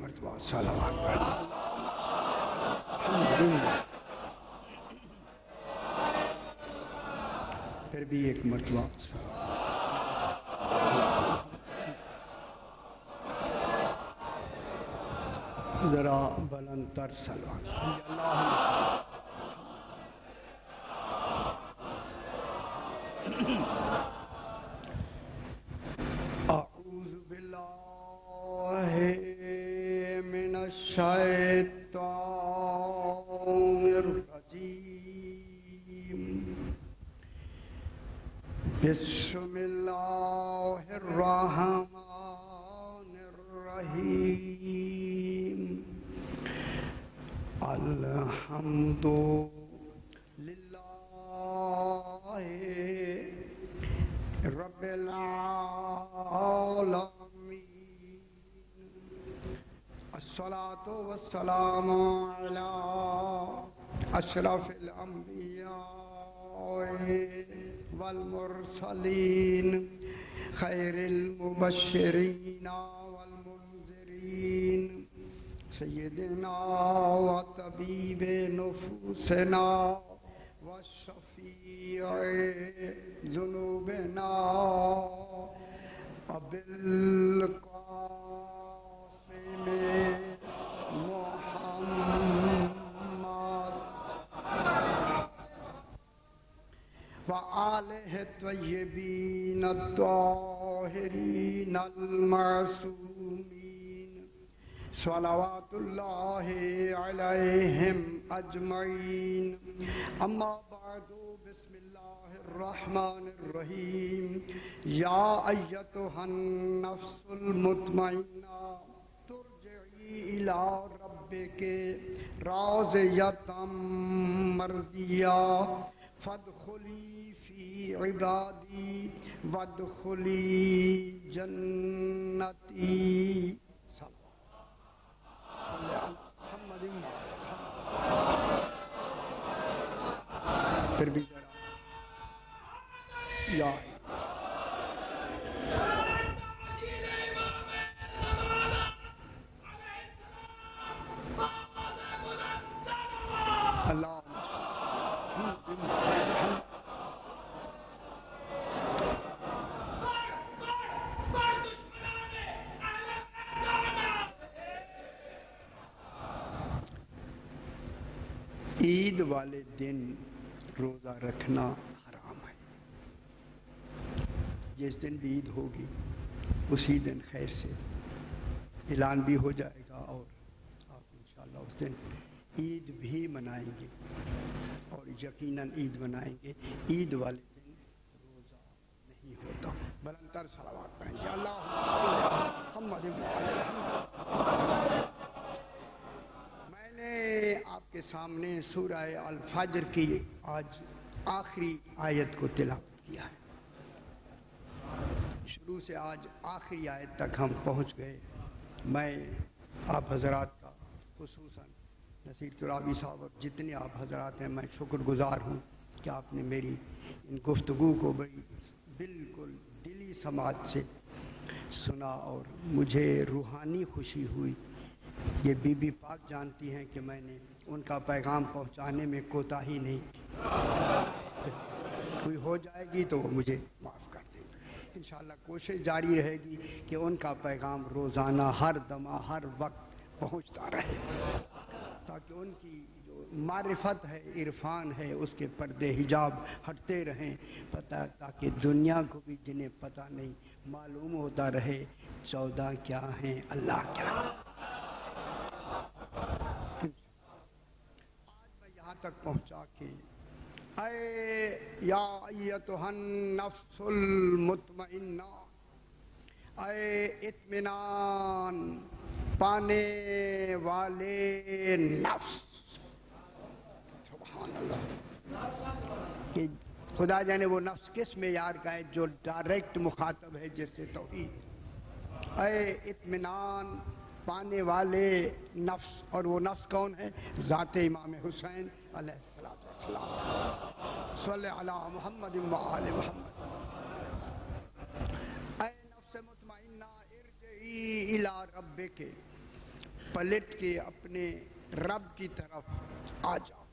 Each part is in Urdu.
مرتبہ صلوات پڑھیں. پھر بھی ایک مرتبہ ذرا بلند تر صلوات. اعوذ باللہ من الشیطان الرجیم. بسم اللہ الرحمن الرحیم. الحمد للہ رب العالمین. الصلاۃ والسلام علی اشرف الانبیاء والمرسلین خیر المبشرین والمنذرین سیدنا و طبیب نفوسنا وشفیع ذنوبنا ابوالقاسم محمد وآلہ الطیبین الطاہرین المعصومین صلوات اللہ علیہم اجمعین. اما بعد بسم اللہ الرحمن الرحیم. یا ایتھا النفس المطمئنہ ترجعی الی ربک راضیۃ مرضیہ فادخلی فی عبادی وادخلی جنتی. پھر بھی ذرا یا اللہ عید والے دن روزہ رکھنا حرام ہے. جس دن بھی عید ہوگی اسی دن خیر سے اعلان بھی ہو جائے گا اور آپ انشاءاللہ اس دن عید بھی منائیں گے اور یقیناً عید منائیں گے. عید والے دن روزہ نہیں ہوتا. بلند تر صلوات پڑھیں گے. اللہم صلی علی محمد و علی محمد. آپ کے سامنے سورہ الفجر کی آج آخری آیت کو تلاوت کیا ہے. شروع سے آج آخری آیت تک ہم پہنچ گئے. میں آپ حضرات کا خصوصاً نصیر ترابی صاحب اور جتنے آپ حضرات ہیں میں شکر گزار ہوں کہ آپ نے میری ان گفتگو کو بڑی بالکل دلی سماعت سے سنا اور مجھے روحانی خوشی ہوئی. یہ بی بی پاک جانتی ہیں کہ میں نے ان کا پیغام پہنچانے میں کوتاہی نہیں. کوئی ہو جائے گی تو وہ مجھے معاف کر دیں گے. انشاءاللہ کوشش جاری رہے گی کہ ان کا پیغام روزانہ ہر دمہ ہر وقت پہنچتا رہے تاکہ ان کی جو معرفت ہے عرفان ہے اس کے پردے حجاب ہٹتے رہیں تاکہ دنیا کو بھی جنہیں پتہ نہیں معلوم ہوتا رہے 14 کیا ہیں اللہ کیا ہے. آج میں یہاں تک پہنچا کہ اے یا ایتھا النفس المطمئنہ، اے اطمینان پانے والے نفس. سبحان اللہ. کہ خدا جانے وہ نفس کس معیار کا ہے جو ڈائریکٹ مخاطب ہے جس سے توحید. اے اطمینان پانے والے نفس، اور وہ نفس کون ہے؟ ذات امام حسین علیہ السلام. صلی علی محمد و آل محمد. اے نفس مطمئنہ ارجعی الی ربک، پلٹ کے اپنے رب کی طرف آ جا.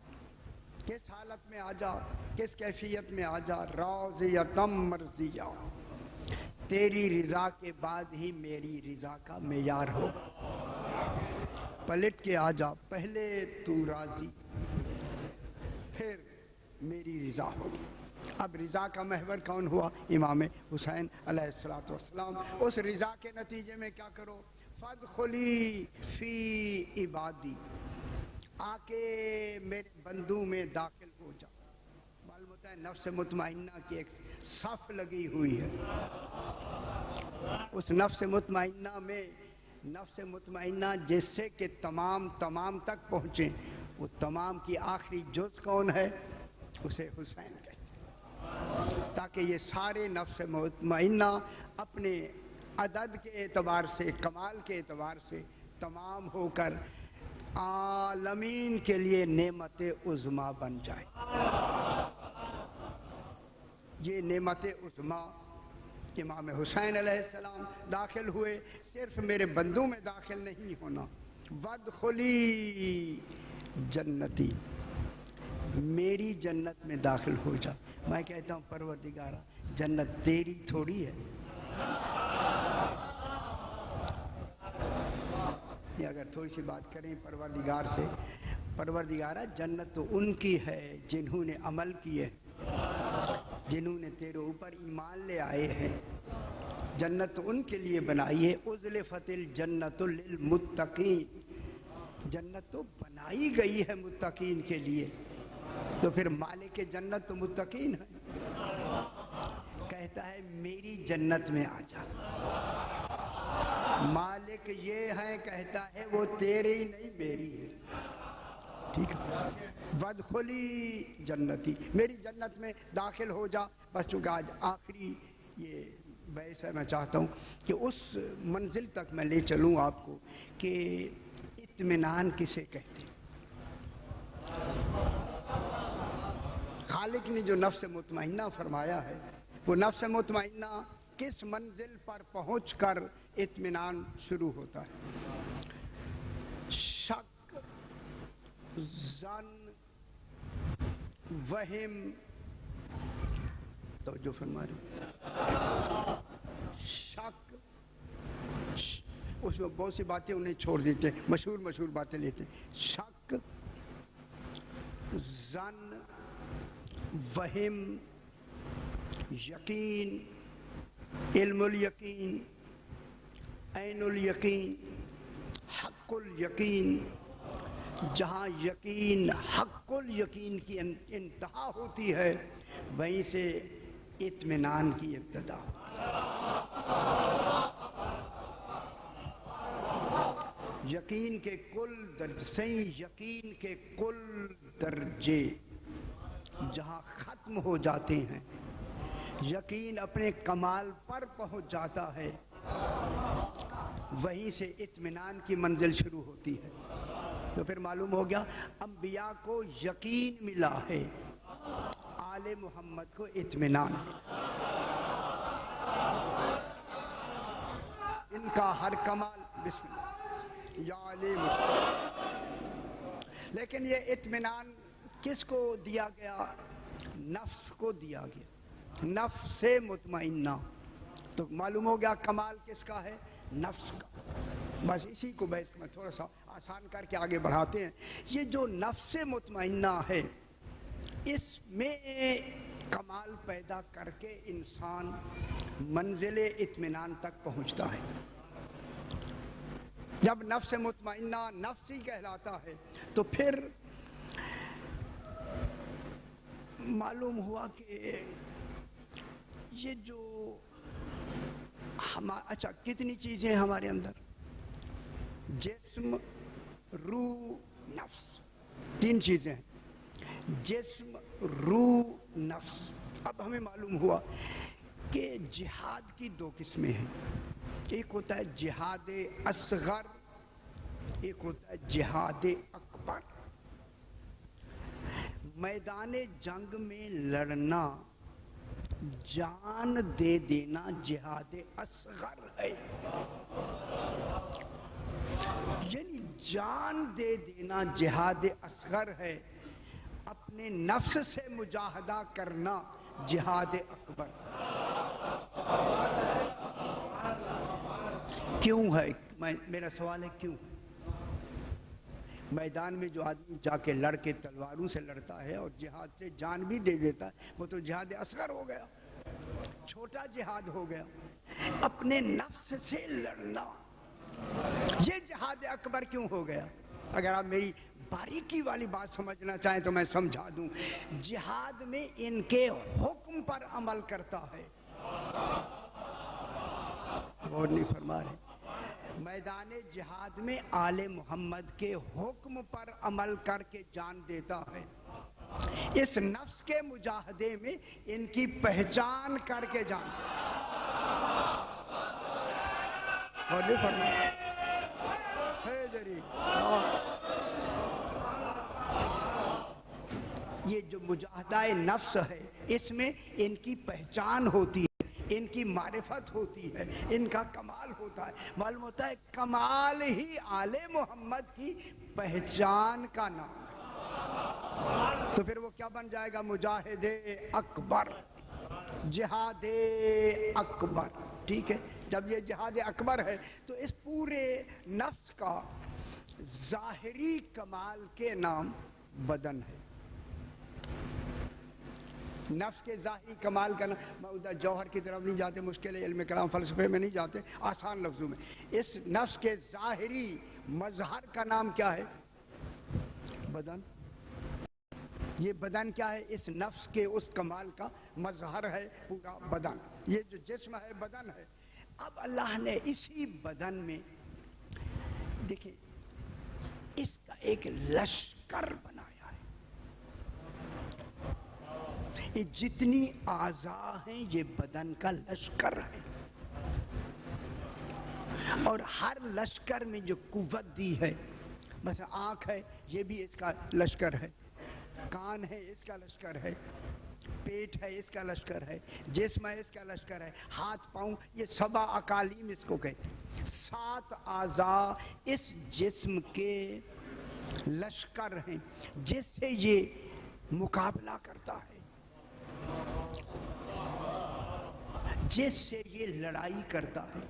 کس حالت میں آ جا, کس کیفیت میں آ جا؟ راضیتم مرضیہ, تیری رضا کے بعد ہی میری رضا کا معیار ہوگا. پلٹ کے آ جا, پہلے تو راضی پھر میری رضا ہوگی. اب رضا کا محور کون ہوا؟ امام حسین علیہ السلام. اس رضا کے نتیجے میں کیا کرو؟ فادخلی فی عبادی, آ کے میرے بندوں میں داخل ہو جا. معلوم ہوتا ہے نفس مطمئنہ کی ایک صف لگی ہوئی ہے. اس نفس مطمئنہ میں, نفس مطمئنہ جس سے کہ تمام تک پہنچیں, وہ تمام کی آخری جز کون ہے؟ اسے حسین کہتے ہیں. تاکہ یہ سارے نفس مطمئنہ اپنے عدد کے اعتبار سے, کمال کے اعتبار سے تمام ہو کر عالمین کے لیے نعمت عظمیٰ بن جائے. یہ نعمت عظمیٰ امام حسین علیہ السلام داخل ہوئے. صرف میرے بندوں میں داخل نہیں ہونا, وادخلی جنتی, میری جنت میں داخل ہو جا. میں کہتا ہوں پروردگارہ جنت تیری تھوڑی ہے. یہ اگر تھوڑی سی بات کریں پروردگار سے, پروردگارہ جنت تو ان کی ہے جنہوں نے عمل کیے, جنہوں نے تیرے اوپر ایمان لے آئے ہیں. جنت تو ان کے لیے بنائی ہے. ازلفت الجنت للمتقین, جنت تو بنائی گئی ہے متقین کے لیے. تو پھر مالک جنت تو متقین ہے. کہتا ہے میری جنت میں آ جا. مالک یہ ہے, کہتا ہے وہ تیرے ہی نہیں میری ہے. ٹھیک ہے, وادخلی جنتی, میری جنت میں داخل ہو جا. بس چونکہ آج آخری یہ بحث ہے, میں چاہتا ہوں کہ اس منزل تک میں لے چلوں آپ کو کہ اطمینان کسے کہتے ہیں. خالق نے جو نفس مطمئنہ فرمایا ہے, وہ نفس مطمئنہ کس منزل پر پہنچ کر اطمینان شروع ہوتا ہے؟ شک, ظن, وہم, توجہ فرما رہے, شک, اس میں بہت سی باتیں انہیں چھوڑ دیتے ہیں, مشہور باتیں لیتے ہیں. شک, ظن, وہم, یقین, علم الیقین, عین الیقین, حق الیقین. جہاں یقین, حق الیقین کی انتہا ہوتی ہے, وہیں سے اطمینان کی ابتدا ہوتی ہے. یقین کے کل درجے, یقین کے کل درجے جہاں ختم ہو جاتے ہیں, یقین اپنے کمال پر پہنچ جاتا ہے, وہیں سے اطمینان کی منزل شروع ہوتی ہے. تو پھر معلوم ہو گیا انبیاء کو یقین ملا ہے, آل محمد کو اطمینان ملا. ان کا ہر کمال, بسم اللہ یا علی مسلم. لیکن یہ اطمینان کس کو دیا گیا؟ نفس کو دیا گیا, نفس مطمئنہ. تو معلوم ہو گیا کمال کس کا ہے؟ نفس کا. بس اسی کو بحث میں تھوڑا سا آسان کر کے آگے بڑھاتے ہیں. یہ جو نفس مطمئنہ ہے, اس میں کمال پیدا کر کے انسان منزل اطمینان تک پہنچتا ہے. جب نفس مطمئنہ نفسی کہلاتا ہے تو پھر معلوم ہوا کہ یہ جو اچھا کتنی چیزیں ہمارے اندر, جسم, روح, نفس, 3 چیزیں ہیں. جسم, روح, نفس. اب ہمیں معلوم ہوا کہ جہاد کی 2 قسمیں ہیں. ایک ہوتا ہے جہاد اصغر, ایک ہوتا ہے جہاد اکبر. میدان جنگ میں لڑنا, جان دے دینا جہاد اصغر ہے. یعنی جان دے دینا جہاد اصغر ہے، اپنے نفس سے مجاہدہ کرنا جہاد اکبر۔ کیوں ہے؟ میرا سوال ہے کیوں؟ میدان میں جو آدمی جا کے لڑ کے تلواروں سے لڑتا ہے اور جہاد سے جان بھی دے دیتا ہے، وہ تو جہاد اصغر ہو گیا، چھوٹا جہاد ہو گیا۔ اپنے نفس سے لڑنا یہ جہاد اکبر کیوں ہو گیا؟ اگر آپ میری باریکی والی بات سمجھنا چاہیں تو میں سمجھا دوں۔ جہاد میں ان کے حکم پر عمل کرتا ہے، غور نہیں فرما رہے۔ میدان جہاد میں آل محمد کے حکم پر عمل کر کے جان دیتا ہے، اس نفس کے مجاہدے میں ان کی پہچان کر کے جان غور نہیں فرما رہے۔ یہ جو مجاہدہ نفس ہے اس میں ان کی پہچان ہوتی ہے، ان کی معرفت ہوتی ہے، ان کا کمال ہوتا ہے۔ معلوم ہوتا ہے کمال ہی آل محمد کی پہچان کا نام ہے، تو پھر وہ کیا بن جائے گا؟ مجاہد اکبر، جہاد اکبر۔ ٹھیک ہے، جب یہ جہاد اکبر ہے تو اس پورے نفس کا ظاہری کمال کے نام بدن ہے۔ نفس کے ظاہری کمال کا نام، میں ادھر جوہر کی طرف نہیں جاتے، مشکل علم کلام فلسفے میں نہیں جاتے، آسان لفظوں میں اس نفس کے ظاہری مظہر کا نام کیا ہے؟ بدن۔ یہ بدن کیا ہے؟ اس نفس کے اس کمال کا مظہر ہے پورا بدن، یہ جو جسم ہے بدن ہے۔ اب اللہ نے اسی بدن میں دیکھیں اس کا ایک لشکر بنایا ہے۔ یہ جتنی اعضاء ہیں یہ بدن کا لشکر ہے، اور ہر لشکر میں جو قوت دی ہے، بس آنکھ ہے یہ بھی اس کا لشکر ہے، کان ہے اس کا لشکر ہے، پیٹ ہے اس کا لشکر ہے، جسم ہے اس کا لشکر ہے، ہاتھ پاؤں، یہ سبع اقالیم اس کو کہتے ہیں۔ 7 اعضاء اس جسم کے لشکر ہیں جس سے یہ مقابلہ کرتا ہے، جس سے یہ لڑائی کرتا ہے۔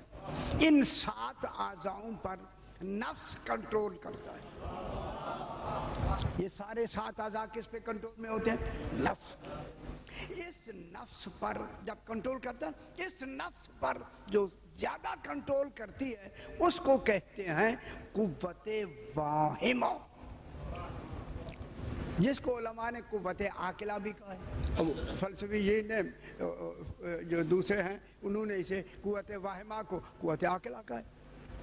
ان 7 اعضاؤں پر نفس کنٹرول کرتا ہے۔ یہ سارے 7 اعضاء کس پہ کنٹرول میں ہوتے ہیں؟ نفس۔ اس نفس پر جب کنٹرول کرتا ہے، اس نفس پر جو زیادہ کنٹرول کرتی ہے اس کو کہتے ہیں قوت واہمہ، جس کو علماء نے قوت عاقلہ بھی کہا ہے۔ فلسفی یہ نے جو دوسرے ہیں انہوں نے اسے قوت واہمہ کو قوت عاقلہ کہا ہے،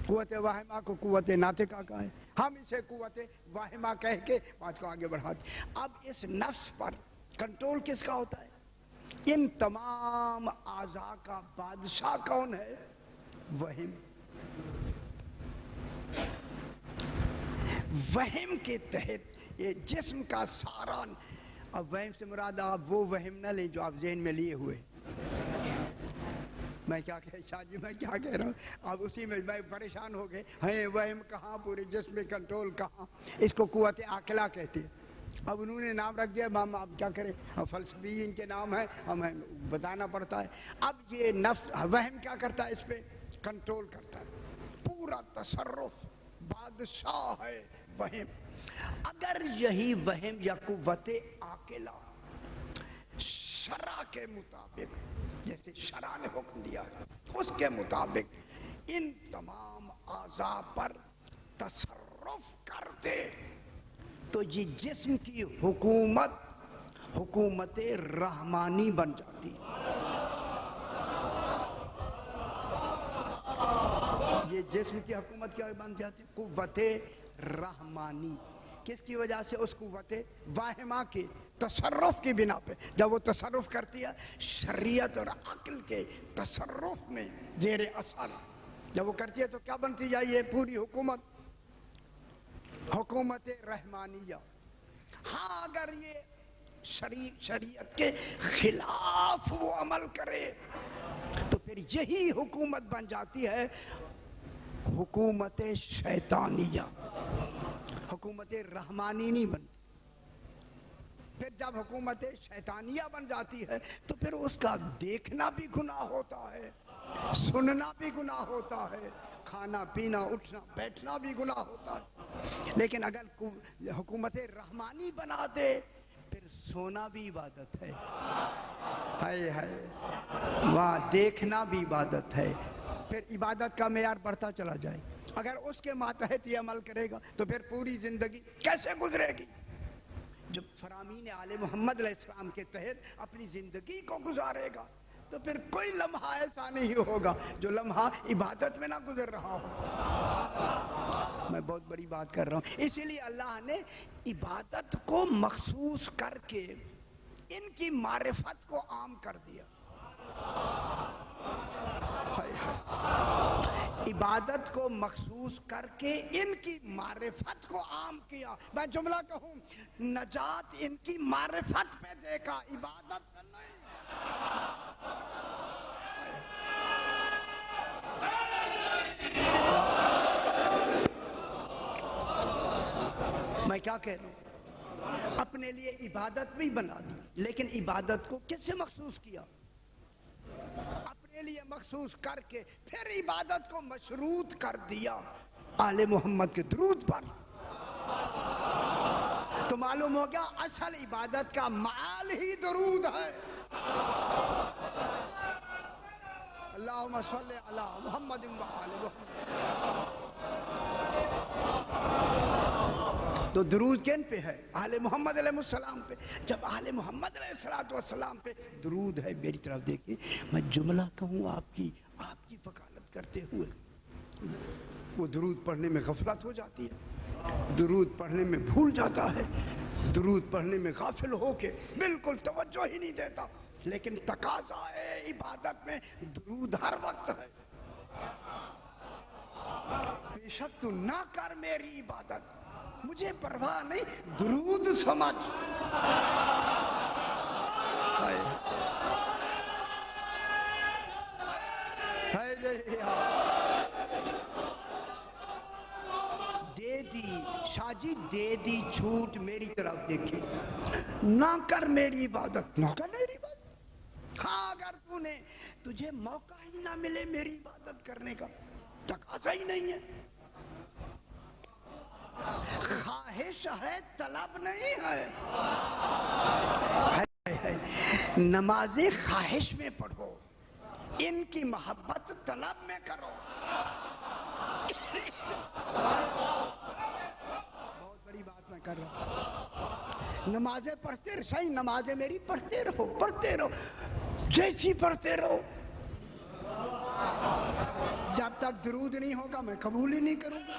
قوت واہمہ کو قوت ناطقہ کہا ہے، ہم اسے قوت واہمہ کہہ کے بات کو آگے بڑھاتے ہیں۔ اب اس نفس پر کنٹرول کس کا ہوتا ہے؟ ان تمام اعضاء کا بادشاہ کون ہے؟ وہم۔ وہم کے تحت یہ جسم کا سارا، اب وہم سے مراد آپ وہ وہم نہ لیں جو آپ ذہن میں لیے ہوئے، میں کیا شاہ جی میں کیا کہہ رہا ہوں، آپ اسی میں پریشان ہو گئے ہیں، وہم کہاں، پورے جسم میں کنٹرول کہاں؟ اس کو قوت عاقلہ کہتے ہیں۔ اب انہوں نے نام رکھ دیا، ہم اب کیا کریں، فلسفی ان کے نام ہیں، ہمیں بتانا پڑتا ہے۔ اب یہ نفس وہم کیا کرتا ہے؟ اس پہ کنٹرول کرتا ہے، پورا تصرف، بادشاہ ہے وہم۔ اگر یہی وہم یا قوت عاقلہ شرع کے مطابق، جیسے شرع نے حکم دیا ہے اس کے مطابق ان تمام اعضاء پر تصرف کر دے تو یہ جسم کی حکومت رحمانی بن جاتی ہے۔ یہ جسم کی حکومت کیا بن جاتی ہے؟ قوت رحمانی۔ کس کی وجہ سے؟ اس قوت واہمہ کے تصرف کی بنا پہ۔ جب وہ تصرف کرتی ہے شریعت اور عقل کے تصرف میں زیر اثر، جب وہ کرتی ہے تو کیا بنتی جائے؟ یہ پوری حکومت رحمانیہ۔ ہاں اگر یہ شریعت کے خلاف وہ عمل کرے تو پھر یہی حکومت بن جاتی ہے حکومت شیطانیہ، حکومت رحمانی نہیں بنتی۔ پھر جب حکومت شیطانیہ بن جاتی ہے تو پھر اس کا دیکھنا بھی گناہ ہوتا ہے، سننا بھی گناہ ہوتا ہے، کھانا پینا اٹھنا بیٹھنا بھی گناہ ہوتا ہے۔ لیکن اگر حکومت رحمانی بنا دے پھر سونا بھی عبادت ہے، ہائے ہائے، وہاں دیکھنا بھی عبادت ہے۔ پھر عبادت کا معیار بڑھتا چلا جائے۔ اگر اس کے ماتحت یہ عمل کرے گا تو پھر پوری زندگی کیسے گزرے گی؟ جب فرامین آل محمد علیہ السلام کے تحت اپنی زندگی کو گزارے گا تو پھر کوئی لمحہ ایسا نہیں ہوگا جو لمحہ عبادت میں نہ گزر رہا ہو۔ میں بہت بڑی بات کر رہا ہوں، اسی لیے اللہ نے عبادت کو مخصوص کر کے ان کی معرفت کو عام کر دیا۔ عبادت کو مخصوص کر کے ان کی معرفت کو عام کیا۔ میں جملہ کہوں، نجات ان کی معرفت پہ دیکھا، عبادت پہ نہیں۔ میں کیا کہہ رہا ہوں؟ اپنے لیے عبادت بھی بنا دی، لیکن عبادت کو کس سے مخصوص کیا؟ اپنے لیے مخصوص کر کے پھر عبادت کو مشروط کر دیا آل محمد کے درود پر۔ تو معلوم ہو گیا اصل عبادت کا معال ہی درود ہے۔ اللہم صلی علی محمد و آل محمد۔ تو درود کن پہ ہے؟ آل محمد علیہ السلام پہ۔ جب آل محمد علیہ السلام پہ درود ہے، میری طرف دیکھیں، میں جملہ کہوں آپ کی وکالت کرتے ہوئے، وہ درود پڑھنے میں غفلت ہو جاتی ہے، درود پڑھنے میں بھول جاتا ہے، درود پڑھنے میں غافل ہو کے بالکل توجہ ہی نہیں دیتا، لیکن تقاضا ہے عبادت میں درود ہر وقت ہے۔ بے شک تو نہ کر میری عبادت، مجھے پرواہ نہیں، درود سمجھ۔ دے دی شاہ جی، دے دی جھوٹ، میری طرف دیکھیں، نہ کر میری عبادت، نہ کر میری عبادت۔ ہاں اگر تجھے موقع ہی نہ ملے میری عبادت کرنے کا، تقاضا ہی نہیں ہے، خواہش ہے طلب نہیں ہے۔ نمازیں خواہش میں پڑھو، ان کی محبت طلب میں کرو۔ بہت بڑی بات میں کر رہا ہوں۔ نمازیں پڑھتے رہو، صحیح نمازیں میری پڑھتے رہو، جیسی پڑھتے رہو، جب تک درود نہیں ہوگا میں قبول ہی نہیں کروں گا۔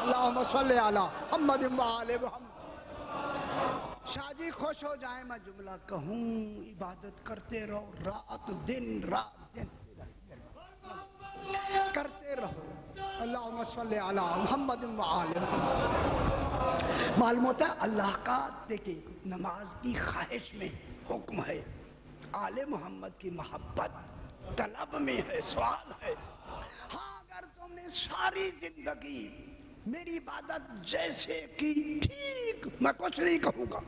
اللہم صلی علی محمد و آل محمد۔ شاہ جی خوش ہو جائیں، میں جملہ کہوں، عبادت کرتے رہو، رات دن کرتے رہو۔ اللہم صلی علی محمد و آل محمد۔ معلوم ہوتا ہے اللہ کا، دیکھیں نماز کی خواہش میں حکم ہے، آل محمد کی محبت طلب میں ہے، سوال ہے۔ ہاں اگر تم نے ساری زندگی میری عبادت جیسے کی، ٹھیک، میں کچھ نہیں کہوں گا۔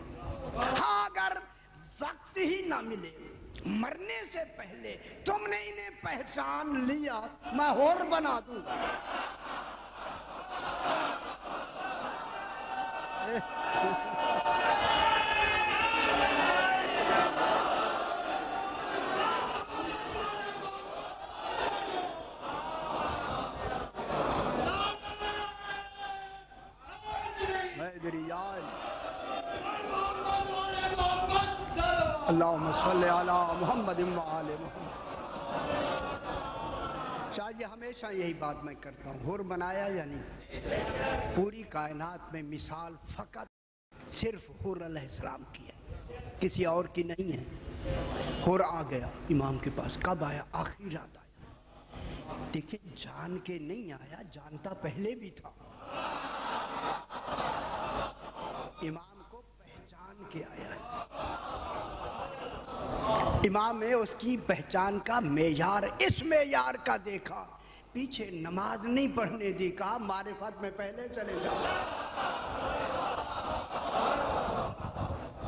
ہاں اگر وقت ہی نہ ملے، مرنے سے پہلے تم نے انہیں پہچان لیا، میں اور بنا دوں گا۔ اللہم صلی علی محمد و آل محمد۔ شاہ جی ہمیشہ یہی بات میں کرتا ہوں، حر بنایا یا نہیں؟ پوری کائنات میں مثال فقط صرف حر علیہ السلام کی ہے، کسی اور کی نہیں ہے۔ حر آ گیا امام کے پاس، کب آیا؟ آخری رات آیا۔ دیکھیں جان کے نہیں آیا، جانتا پہلے بھی تھا، امام کو پہچان کے آیا ہے۔ امام نے اس کی پہچان کا معیار اس معیار کا دیکھا، پیچھے نماز نہیں پڑھنے دی، کہا معرفت میں پہلے چلے جاؤ۔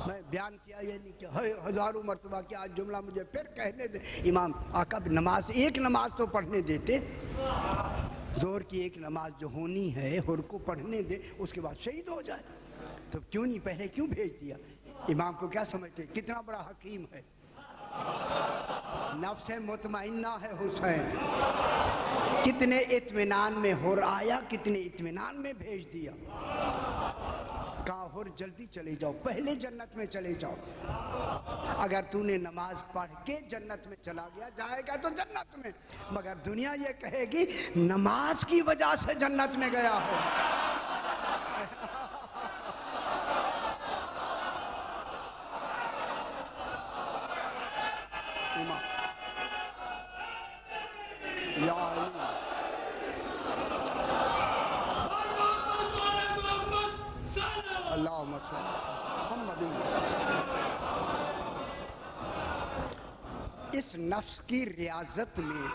میں بیان کیا یہ نہیں کہ ہزاروں مرتبہ کیا آج جملہ مجھے پھر کہنے دے، امام آقا نماز ایک نماز تو پڑھنے دیتے، زور کی ایک نماز جو ہونی ہے ہر کو پڑھنے دے، اس کے بعد شہید ہو جائے، تو کیوں نہیں پہلے کیوں بھیج دیا؟ امام کو کیا سمجھتے کتنا بڑا حکیم ہے، نفس مطمئنہ ہے حسین، کتنے اطمینان میں ہر آیا، کتنے اطمینان میں بھیج دیا، کہا ہر جلدی چلے جاؤ، پہلے جنت میں چلے جاؤ، اگر تو نے نماز پڑھ کے جنت میں چلا گیا، جائے گا تو جنت میں، مگر دنیا یہ کہے گی نماز کی وجہ سے جنت میں گیا ہے۔ یا علی اللہم صلی محمد، اس نفس کی ریاضت میں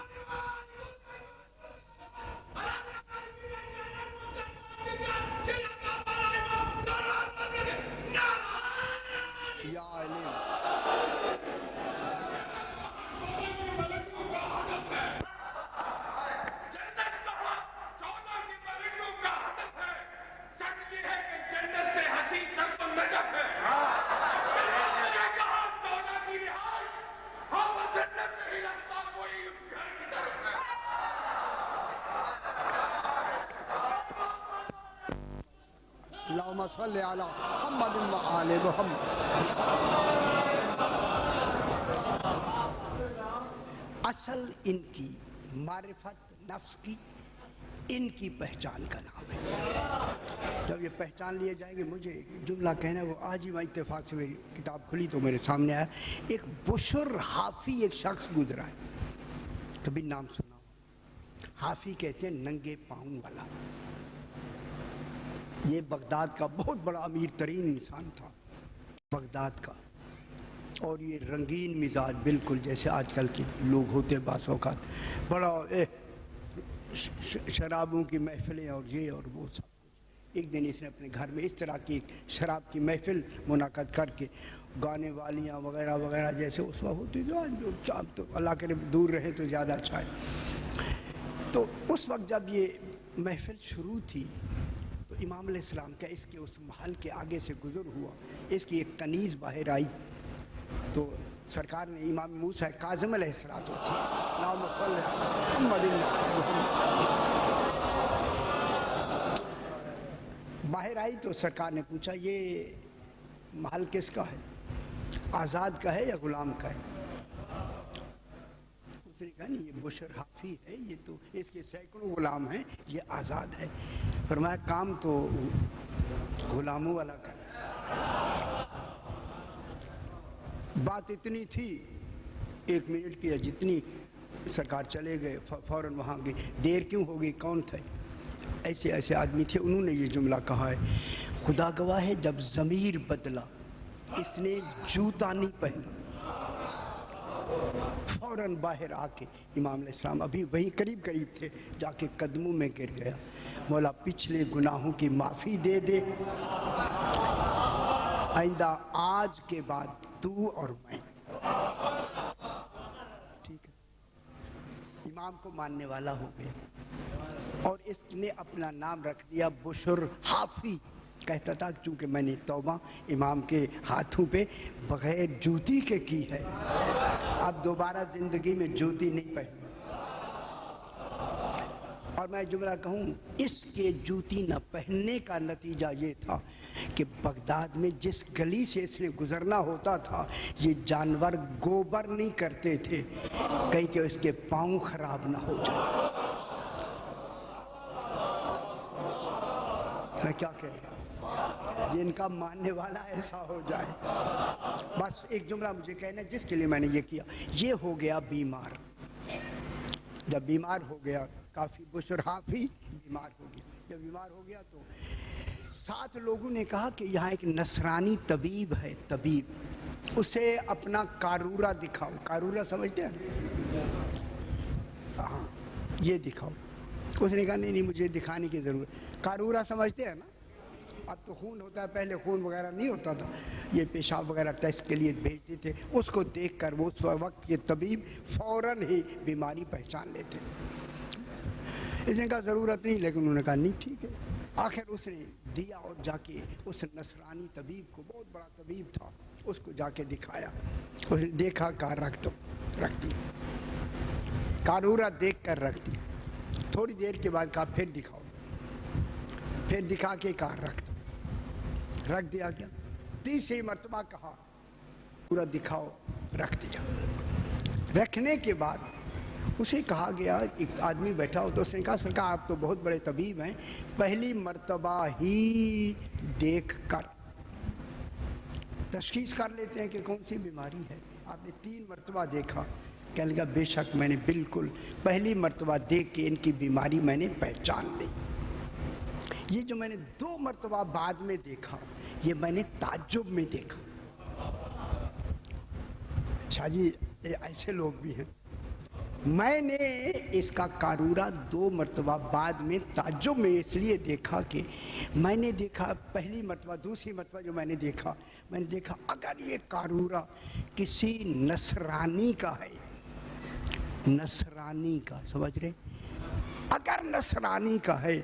یا علی اللہم صلی علی محمد و آل محمد۔ اصل ان کی معرفت نفس کی ان کی پہچان کا نام ہے۔ جب یہ پہچان لیے جائیں گے، مجھے ایک جملہ کہنا ہے، وہ آج ہی میں اتفاق سے میری کتاب کھلی تو میرے سامنے آیا، ایک بشر حافی ایک شخص گزرا ہے، کبھی نام سنا ہو؟ حافی کہتے ہیں ننگے پاؤں والا، یہ بغداد کا بہت بڑا امیر ترین انسان تھا بغداد کا، اور یہ رنگین مزاج بالکل جیسے آج کل کے لوگ ہوتے بعض اوقات، بڑا شرابوں کی محفلیں اور یہ اور وہ سب کچھ۔ ایک دن اس نے اپنے گھر میں اس طرح کی شراب کی محفل منعقد کر کے، گانے والیاں وغیرہ وغیرہ جیسے اس وقت ہوتی تو اللہ کرے دور رہے تو زیادہ اچھا ہے۔ تو اس وقت جب یہ محفل شروع تھی تو امام علیہ السلام کا اس کے اس محل کے آگے سے گزر ہوا، اس کی ایک کنیز باہر آئی، تو سرکار نے امام موسیٰ کاظم علیہ السلام اللہم صلی علی محمد باہر آئی، تو سرکار نے پوچھا یہ محل کس کا ہے، آزاد کا ہے یا غلام کا ہے؟ اس نے کہا نہیں یہ بشر حافی ہے، یہ تو اس کے سینکڑوں غلام ہیں، یہ آزاد ہے۔ فرمایا کام تو غلاموں والا کر۔ بات اتنی تھی، 1 منٹ کی ہے جتنی، سرکار چلے گئے، فوراً وہاں گئے، دیر کیوں ہوگی، کون تھے؟ ایسے ایسے آدمی تھے، انہوں نے یہ جملہ کہا ہے، خدا گواہ ہے جب ضمیر بدلا اس نے جوتا نہیں پہنا، فوراً باہر آ کے امام علیہ السلام ابھی وہی قریب تھے، جا کے قدموں میں گر گیا، مولا پچھلے گناہوں کی معافی دے دے، آئندہ آج کے بعد تو اور میں، ٹھیک ہے؟ امام کو ماننے والا ہو گیا، اور اس نے اپنا نام رکھ دیا بشر حافی۔ کہتا تھا چونکہ میں نے توبہ امام کے ہاتھوں پہ بغیر جوتی کے کی ہے، اب دوبارہ زندگی میں جوتی نہیں پہنی۔ اور میں جملہ کہوں، اس کے جوتی نہ پہننے کا نتیجہ یہ تھا کہ بغداد میں جس گلی سے اس نے گزرنا ہوتا تھا، یہ جانور گوبر نہیں کرتے تھے کہیں کہ اس کے پاؤں خراب نہ ہو جائے۔ میں کیا کہہ رہا ہوں، جن کا ماننے والا ایسا ہو جائے۔ بس ایک جملہ مجھے کہنا ہے جس کے لیے میں نے یہ کیا، یہ ہو گیا بیمار، جب بیمار ہو گیا، کافی بشر حافی بیمار ہو گیا، جب بیمار ہو گیا تو 7 لوگوں نے کہا کہ یہاں ایک نصرانی طبیب ہے، طبیب، اسے اپنا قارورہ دکھاؤ۔ قارورہ سمجھتے ہیں؟ ہاں، یہ دکھاؤ۔ اس نے کہا نہیں نہیں، مجھے دکھانے کی ضرورت۔ قارورہ سمجھتے ہیں نا؟ اب تو خون ہوتا ہے، پہلے خون وغیرہ نہیں ہوتا تھا، یہ پیشاب وغیرہ ٹیسٹ کے لیے بھیجتے تھے، اس کو دیکھ کر وہ اس وقت کے طبیب فوراً ہی بیماری پہچان لیتے۔ اس نے کہا ضرورت نہیں، لیکن انہوں نے کہا نہیں ٹھیک ہے۔ آخر اس نے دیا اور جا کے اس نصرانی طبیب کو، بہت بڑا طبیب تھا، اس کو جا کے دکھایا۔ اس نے دیکھا، کہا رکھ دو، رکھ دیا۔ قارورہ دیکھ کر رکھ دیا۔ تھوڑی دیر کے بعد کہا پھر دکھاؤ، پھر دکھا کے کہا رکھ دو، رکھ دیا گیا۔ تیسری مرتبہ کہا پورا دکھاؤ، رکھ دیا۔ رکھنے کے بعد اسے کہا گیا، ایک آدمی بیٹھا ہو تو اس نے کہا سرکار آپ تو بہت بڑے طبیب ہیں، پہلی مرتبہ ہی دیکھ کر تشخیص کر لیتے ہیں کہ کون سی بیماری ہے، آپ نے 3 مرتبہ دیکھا۔ کہنے لگا بے شک میں نے بالکل پہلی مرتبہ دیکھ کے ان کی بیماری میں نے پہچان لی۔ یہ جو میں نے 2 مرتبہ بعد میں دیکھا، یہ میں نے تعجب میں دیکھا۔ شاہ جی ایسے لوگ بھی ہیں۔ میں نے اس کا قارورہ 2 مرتبہ بعد میں تعجب میں اس لیے دیکھا کہ میں نے دیکھا پہلی مرتبہ، دوسری مرتبہ جو میں نے دیکھا اگر یہ قارورہ کسی نصرانی کا ہے، نصرانی کا، سمجھ رہے، اگر نصرانی کا ہے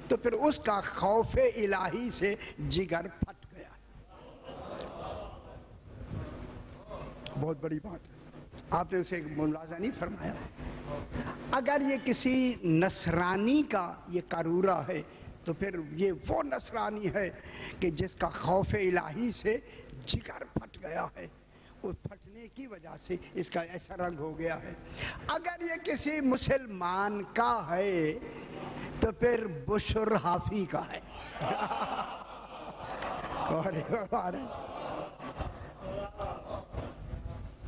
تو پھر اس کا خوف الہی سے جگر پھٹ گیا۔ بہت بڑی بات ہے، آپ نے اسے ملاحظہ نہیں فرمایا؟ اگر یہ کسی نصرانی کا یہ قارورہ ہے تو پھر یہ وہ نصرانی ہے کہ جس کا خوف الہی سے جگر پھٹ گیا ہے، اس پھٹنے کی وجہ سے اس کا ایسا رنگ ہو گیا ہے۔ اگر یہ کسی مسلمان کا ہے تو پھر بشر حافی کا ہے۔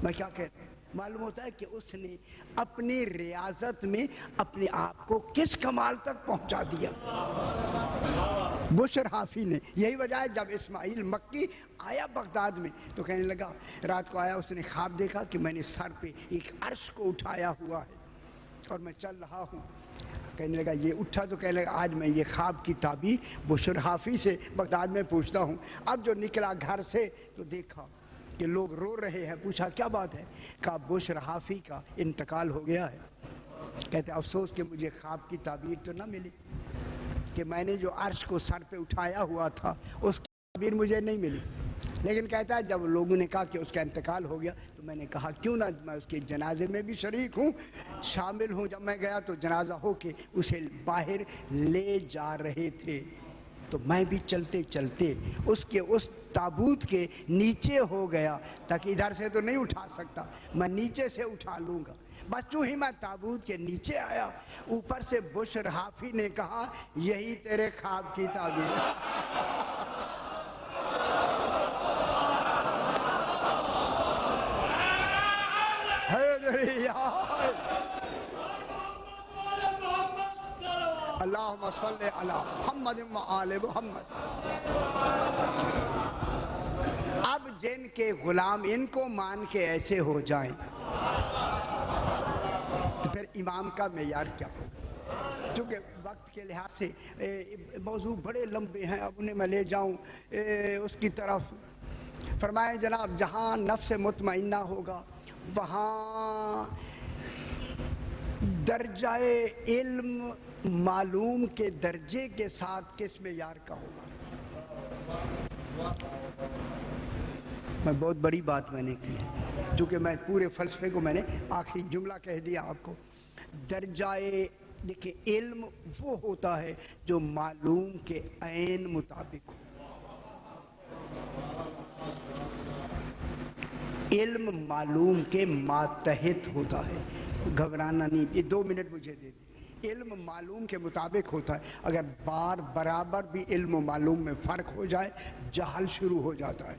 میں کیا کہتا ہوں، معلوم ہوتا ہے کہ اس نے اپنی ریاضت میں اپنے آپ کو کس کمال تک پہنچا دیا، بشر حافی نے۔ یہی وجہ ہے جب اسماعیل مکی آیا بغداد میں تو کہنے لگا، رات کو آیا، اس نے خواب دیکھا کہ میں نے سر پہ ایک عرش کو اٹھایا ہوا ہے اور میں چل رہا ہوں۔ کہنے لگا یہ اٹھا تو کہنے لگا آج میں یہ خواب کی تعبیر بشر حافی سے بغداد میں پوچھتا ہوں۔ اب جو نکلا گھر سے تو دیکھا کہ لوگ رو رہے ہیں، پوچھا کیا بات ہے؟ کہا بشر حافی کا انتقال ہو گیا ہے۔ کہتے افسوس کہ مجھے خواب کی تعبیر تو نہ ملی، کہ میں نے جو عرش کو سر پہ اٹھایا ہوا تھا اس کی تعبیر مجھے نہیں ملی۔ لیکن کہتا ہے جب لوگوں نے کہا کہ اس کا انتقال ہو گیا تو میں نے کہا کیوں نہ میں اس کے جنازے میں بھی شریک ہوں، شامل ہوں۔ جب میں گیا تو جنازہ ہو کے اسے باہر لے جا رہے تھے تو میں بھی چلتے چلتے اس کے اس تابوت کے نیچے ہو گیا، تاکہ ادھر سے تو نہیں اٹھا سکتا، میں نیچے سے اٹھا لوں گا۔ بس چوں ہی میں تابوت کے نیچے آیا، اوپر سے بشر حافی نے کہا یہی تیرے خواب کی تعبیر ہے۔ اللہم صلی علی محمد و آل محمد۔ اب جن کے غلام ان کو مان کے ایسے ہو جائیں تو پھر امام کا معیار کیا ہوگا؟ کیونکہ وقت کے لحاظ سے موضوع بڑے لمبے ہیں، اب انہیں میں لے جاؤں اس کی طرف۔ فرمائے جناب جہاں نفس مطمئنہ ہوگا وہاں درجہ علم معلوم کے درجے کے ساتھ کس معیار کا ہوگا؟ میں بہت بڑی بات میں نے کی ہے، کیونکہ میں پورے فلسفے کو میں نے آخری جملہ کہہ دیا آپ کو۔ درجہ دیکھیں علم وہ ہوتا ہے جو معلوم کے عین مطابق ہو۔ علم معلوم کے ماتحت ہوتا ہے، گھبرانا نہیں۔ یہ 2 منٹ مجھے دے دیں۔ علم معلوم کے مطابق ہوتا ہے، اگر بار برابر بھی علم و معلوم میں فرق ہو جائے جہل شروع ہو جاتا ہے۔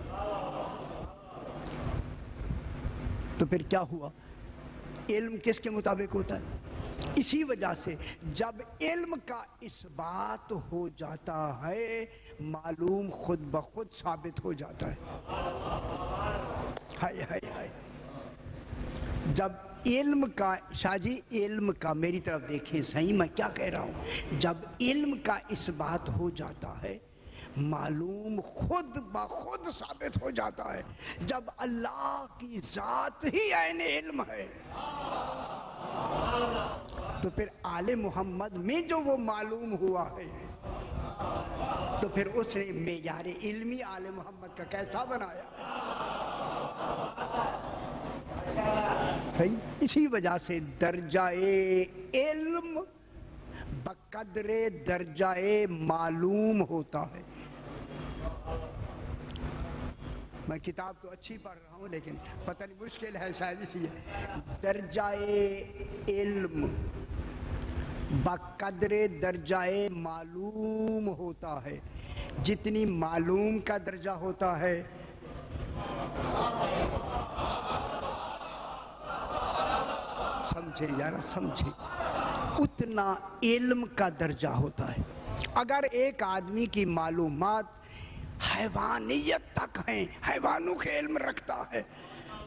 تو پھر کیا ہوا؟ علم کس کے مطابق ہوتا ہے؟ اسی وجہ سے جب علم کا اثبات ہو جاتا ہے معلوم خود بخود ثابت ہو جاتا ہے۔ ہائے ہائے ہائے، جب علم کا، شاہ جی علم کا، میری طرف دیکھیں صحیح میں کیا کہہ رہا ہوں، جب علم کا اثبات ہو جاتا ہے معلوم خود بخود ثابت ہو جاتا ہے۔ جب اللہ کی ذات ہی عین علم ہے تو پھر آل محمد میں جو وہ معلوم ہوا ہے تو پھر اس نے معیار علمی آل محمد کا کیسا بنایا؟ اسی وجہ سے درجہ علم بقدر درجہ معلوم ہوتا ہے۔ میں کتاب تو اچھی پڑھ رہا ہوں لیکن پتہ نہیں مشکل ہے شاید اسی ہے۔ درجہ علم بقدر درجہ معلوم ہوتا ہے، جتنی معلوم کا درجہ ہوتا ہے سمجھیں یار سمجھیں، اتنا علم کا درجہ ہوتا ہے۔ اگر ایک آدمی کی معلومات حیوانیت تک ہیں، حیوانوں کے علم رکھتا ہے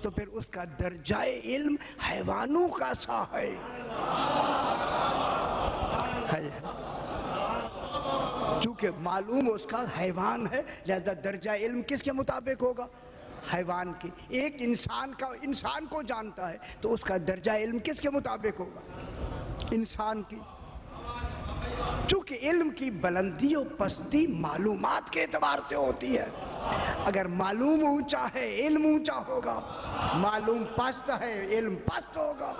تو پھر اس کا درجہ علم حیوانوں کا سا ہے۔ چونکہ معلوم اس کا حیوان ہے لہذا درجہ علم کس کے مطابق ہوگا؟ حیوان کی۔ ایک انسان کو جانتا ہے تو اس کا درجہ علم کس کے مطابق ہوگا؟ انسان کی۔ چونکہ علم کی بلندی و پستی معلومات کے اعتبار سے ہوتی ہے۔ اگر معلوم اونچا ہے علم اونچا ہوگا، معلوم پست ہے علم پست ہوگا۔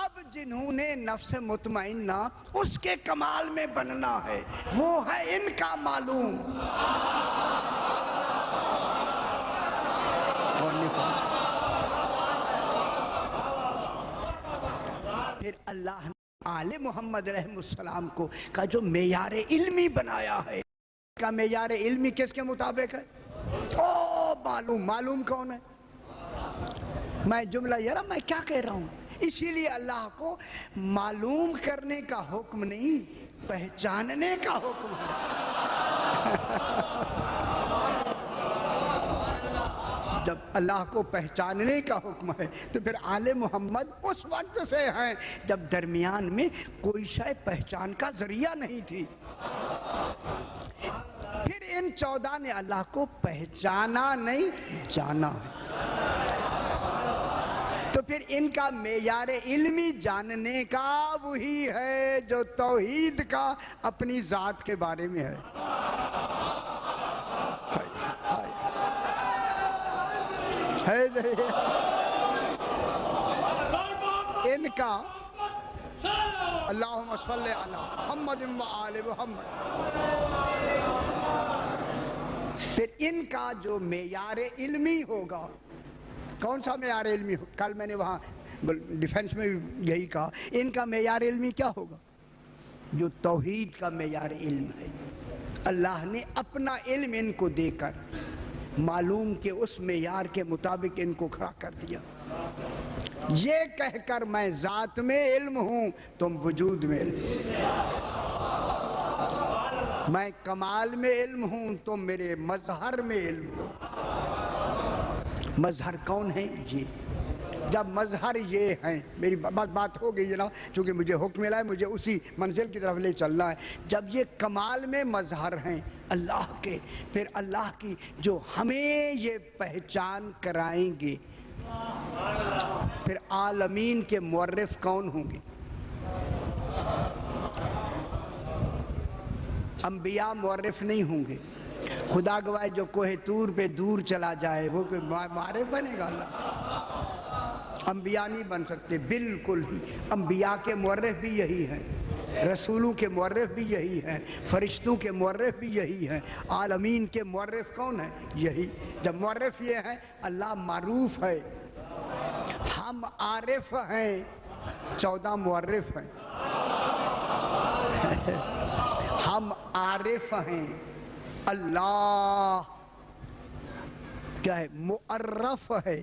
اب جنہوں نے نفس مطمئنہ اس کے کمال میں بننا ہے وہ ہے ان کا معلوم۔ پھر اللہ نے آل محمد علیہ السلام کو کا جو معیار علمی بنایا ہے، کا معیار علمی کس کے مطابق ہے؟ او معلوم۔ معلوم کون ہے؟ میں جملہ یارا میں کیا کہہ رہا ہوں، اسی لیے اللہ کو معلوم کرنے کا حکم نہیں پہچاننے کا حکم ہے۔ جب اللہ کو پہچاننے کا حکم ہے تو پھر آل محمد اس وقت سے ہیں جب درمیان میں کوئی شے پہچان کا ذریعہ نہیں تھی۔ پھر ان 14 نے اللہ کو پہچانا نہیں جانا ہے، تو پھر ان کا معیار علمی جاننے کا وہی ہے جو توحید کا اپنی ذات کے بارے میں ہے۔ ان کا اللہم صلی علی محمد و آل محمد، پھر ان کا جو معیار علمی ہوگا، کون سا معیار علمی ہو؟ کل میں نے وہاں ڈیفنس میں یہی کہا، ان کا معیار علمی کیا ہوگا؟ جو توحید کا معیار علم ہے۔ اللہ نے اپنا علم ان کو دے کر معلوم کے اس معیار کے مطابق ان کو کھڑا کر دیا، یہ کہہ کر میں ذات میں علم ہوں تم وجود میں علم، میں کمال میں علم ہوں تم میرے مظہر میں علم ہو۔ مظہر کون ہے؟ یہ جب مظہر یہ ہیں، میری بات ہو گئی جناب، چونکہ مجھے حکم ملا ہے مجھے اسی منزل کی طرف لے چلنا ہے۔ جب یہ کمال میں مظہر ہیں اللہ کے، پھر اللہ کی جو ہمیں یہ پہچان کرائیں گے، پھر عالمین کے مورف کون ہوں گے؟ انبیاء مورف نہیں ہوں گے۔ خدا گواہ جو کوہ طور پہ دور چلا جائے وہ کوئی معرف بنے گا؟ اللہ انبیاء نہیں بن سکتے، بالکل ہی۔ انبیاء کے مورف بھی یہی ہیں، رسولوں کے مورف بھی یہی ہیں، فرشتوں کے مورف بھی یہی ہیں، عالمین کے مورف کون ہیں؟ یہی۔ جب مورف یہ ہیں، اللہ معروف ہے، ہم عارف ہیں، 14 مورف ہیں۔ ہم عارف ہیں، اللہ کیا ہے؟ معرف ہے۔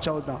14।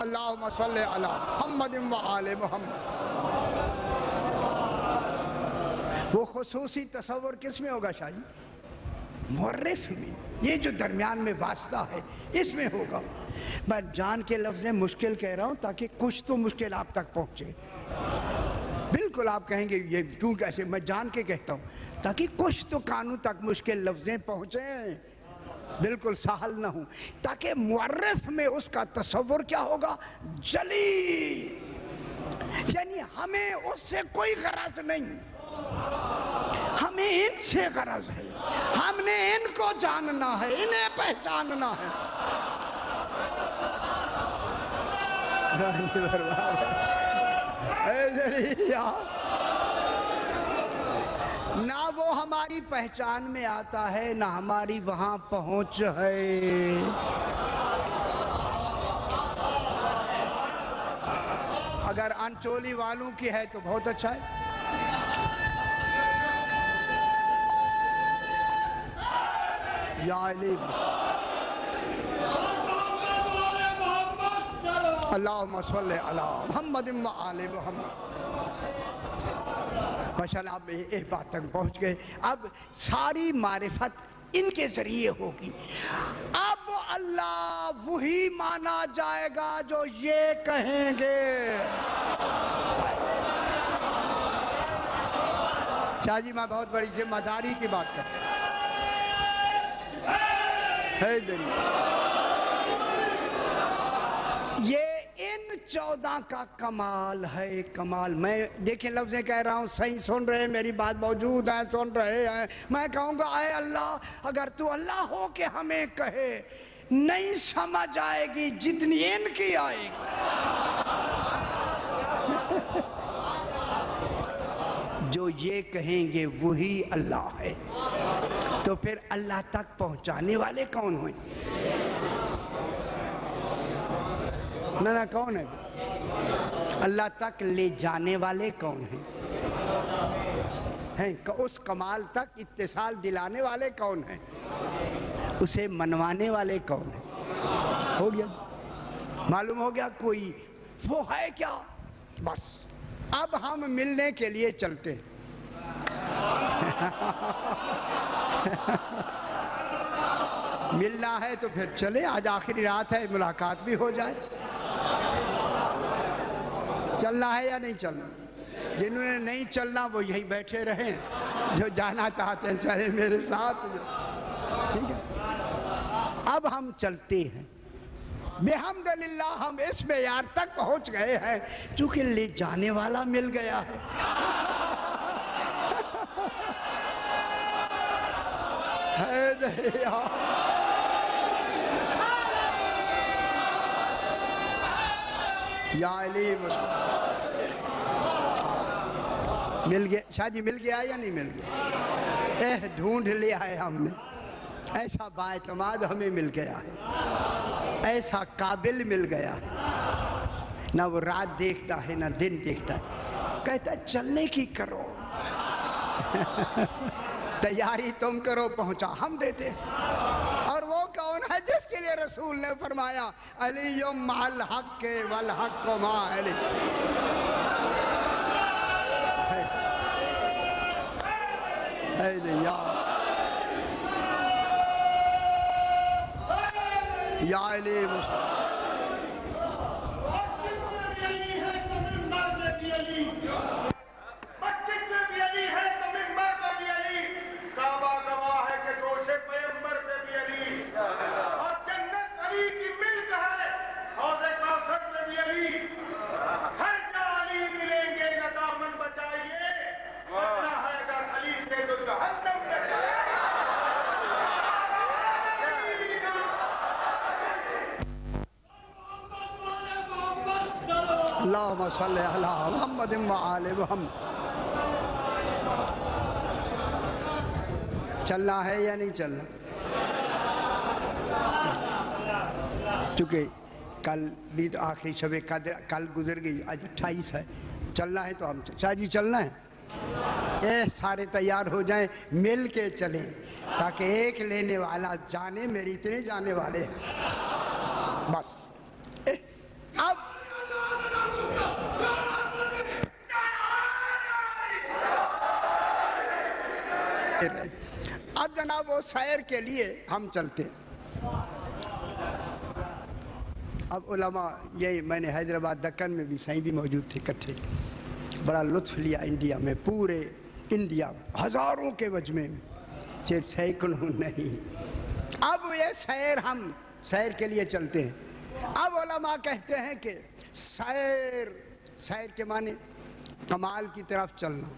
اللہم صلی علی محمد و آل محمد۔ وہ خصوصی تصور کس میں ہوگا شاہ جی؟ مورخ میں، یہ جو درمیان میں واسطہ ہے اس میں ہوگا۔ میں جان کے لفظیں مشکل کہہ رہا ہوں تاکہ کچھ تو مشکل آپ تک پہنچے۔ بالکل آپ کہیں گے یہ کیوں کیسے، میں جان کے کہتا ہوں تاکہ کچھ تو کانوں تک مشکل لفظیں پہنچیں، بالکل سہل نہ ہوں، تاکہ معرف میں اس کا تصور کیا ہوگا؟ جلی، یعنی ہمیں اس سے کوئی غرض نہیں، ہمیں ان سے غرض ہے، ہم نے ان کو جاننا ہے، انہیں پہچاننا ہے۔ نہ وہ ہماری پہچان میں آتا ہے، نہ ہماری وہاں پہنچ ہے۔ اگر انچولی والوں کی ہے تو بہت اچھا ہے۔ یا علی اللہم صلی علی محمد و آل محمد۔ ماشاءاللہ آپ ایک بات تک پہنچ گئے۔ اب ساری معرفت ان کے ذریعے ہوگی۔ اب اللہ وہی مانا جائے گا جو یہ کہیں گے۔ شاہ جی میں بہت بڑی ذمہ داری کی بات کرتا ہوں۔ یہ ان 14 کا کمال ہے، کمال۔ میں دیکھیں لفظیں کہہ رہا ہوں، صحیح سن رہے ہیں، میری بات موجود ہے، سن رہے ہیں۔ میں کہوں گا اے اللہ، اگر تو اللہ ہو کہ ہمیں کہے، نہیں سمجھ آئے گی جتنی ان کی آئے گی۔ جو یہ کہیں گے وہی اللہ ہے۔ تو پھر اللہ تک پہنچانے والے کون ہوئیں؟ نہ کون ہے؟ اللہ تک لے جانے والے کون ہیں؟ اس کمال تک اتصال دلانے والے کون ہیں؟ اسے منوانے والے کون ہیں؟ ہو گیا، معلوم ہو گیا کوئی وہ ہے کیا؟ بس اب ہم ملنے کے لیے چلتے ہیں۔ ملنا ہے تو پھر چلے، آج آخری رات ہے، ملاقات بھی ہو جائے۔ چلنا ہے یا نہیں چلنا؟ جنہوں نے نہیں چلنا وہ یہیں بیٹھے رہیں، جو جانا چاہتے ہیں چلے میرے ساتھ۔ ٹھیک ہے، اب ہم چلتے ہیں۔ بحمدللہ ہم اس معیار تک پہنچ گئے ہیں چونکہ لے جانے والا مل گیا ہے۔ یا علی مل گیا شاہ جی، مل گیا یا نہیں مل گیا؟ ڈھونڈ لیا ہے ہم نے، ایسا باعتماد ہمیں مل گیا ہے، ایسا قابل مل گیا ہے، نہ وہ رات دیکھتا ہے نہ دن دیکھتا ہے، کہتا ہے چلنے کی کرو، تیاری تم کرو، پہنچا ہم دیتے۔ اور وہ کون ہے جس کے لیے رسول نے فرمایا علی مع الحق والحق مع علی؟ یا علی اللہم صلی علی محمد و آل محمد۔ چلنا ہے یا نہیں چلنا؟ چونکہ کل بھی تو آخری شب قدر کل گزر گئی، آج 28 ہے، چلنا ہے تو ہم شاہ جی چلنا ہے، سارے تیار ہو جائیں، مل کے چلیں تاکہ ایک لینے والا جانے میرے اتنے جانے والے ہیں۔ بس اب اب جناب وہ سیر کے لیے ہم چلتے ہیں. اب علماء یہ میں نے حیدرآباد دکن میں بھی صحیح بھی موجود تھے اکٹھے, بڑا لطف لیا انڈیا میں, پورے انڈیا ہزاروں کے مجمع میں, صرف سینکڑوں نہیں. اب یہ سیر ہم سیر کے لیے چلتے ہیں. اب علماء کہتے ہیں کہ سیر کے معنی کمال کی طرف چلنا.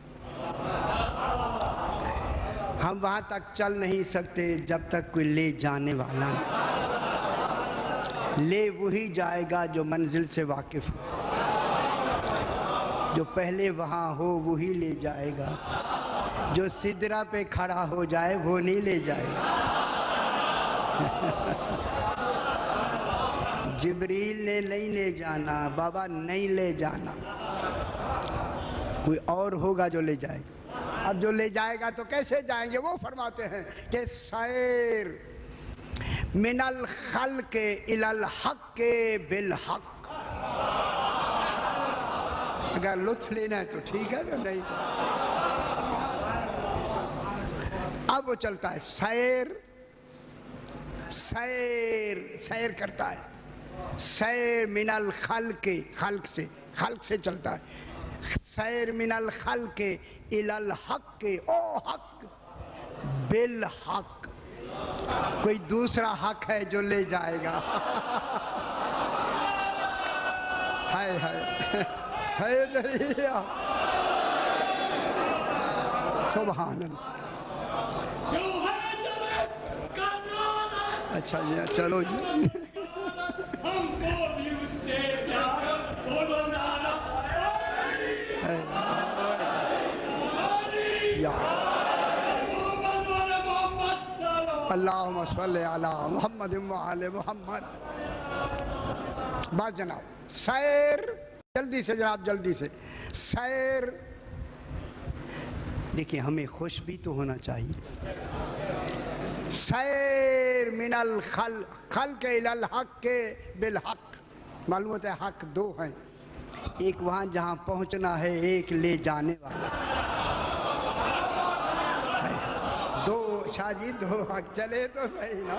ہم وہاں تک چل نہیں سکتے جب تک کوئی لے جانے والا نہیں. لے وہی جائے گا جو منزل سے واقف ہو, جو پہلے وہاں ہو وہی لے جائے گا, جو سدرہ پہ کھڑا ہو جائے وہ نہیں لے جائے گا. جبریل نے نہیں لے جانا بابا, نہیں لے جانا, کوئی اور ہوگا جو لے جائے گا. اب جو لے جائے گا تو کیسے جائیں گے؟ وہ فرماتے ہیں کہ سیر من الخلق الی الحق بالحق. اگر لطف لینا ہے تو ٹھیک ہے, نہیں اب وہ چلتا ہے سیر کرتا ہے. سیر من الخلق, خلق سے چلتا ہے. سیر من الخلق الی الحق, او حق بالحق. کوئی دوسرا حق ہے جو لے جائے گا. ہائے ہائے دریا, سبحان اللہ. اچھا جی, چلو جی. اللہم صلی علی محمد وعلی محمد. بس جناب سیر, جلدی سے جناب, جلدی سے سیر. دیکھیں ہمیں خوش بھی تو ہونا چاہیے. سیر من الخلق الی الحق بالحق. معلوم ہوتا ہے حق دو ہیں, ایک وہاں جہاں پہنچنا ہے, ایک لے جانے والا. دو شاہ جی, دو حق چلے تو صحیح نا.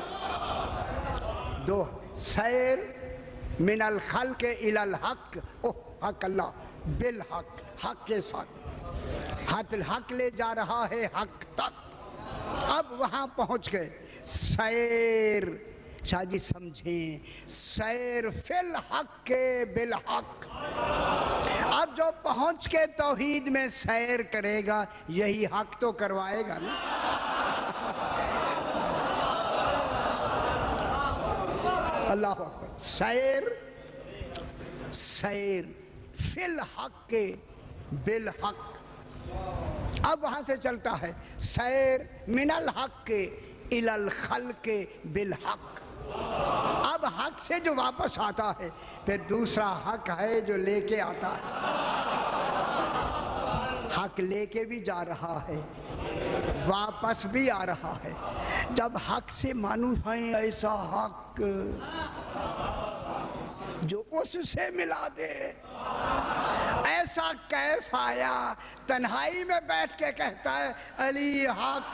دو سیر من الخلق الی الحق, حق اللہ, بالحق, حق کے ساتھ. حق لے جا رہا ہے حق تک. اب وہاں پہنچ گئے. سیر شاہ جی سمجھیں, سیر فی الحق بالحق. اب جو پہنچ کے توحید میں سیر کرے گا یہی حق تو کروائے گا نا. اللہ اکبر. سیر فی الحق بالحق. اب وہاں سے چلتا ہے سیر من الحق الی الخلق بالحق. اب حق سے جو واپس آتا ہے پھر دوسرا حق ہے جو لے کے آتا ہے. حق لے کے بھی جا رہا ہے, واپس بھی آ رہا ہے. جب حق سے معلوم ہے ایسا حق جو اس سے ملا دے, ایسا کیف آیا, تنہائی میں بیٹھ کے کہتا ہے علی حق.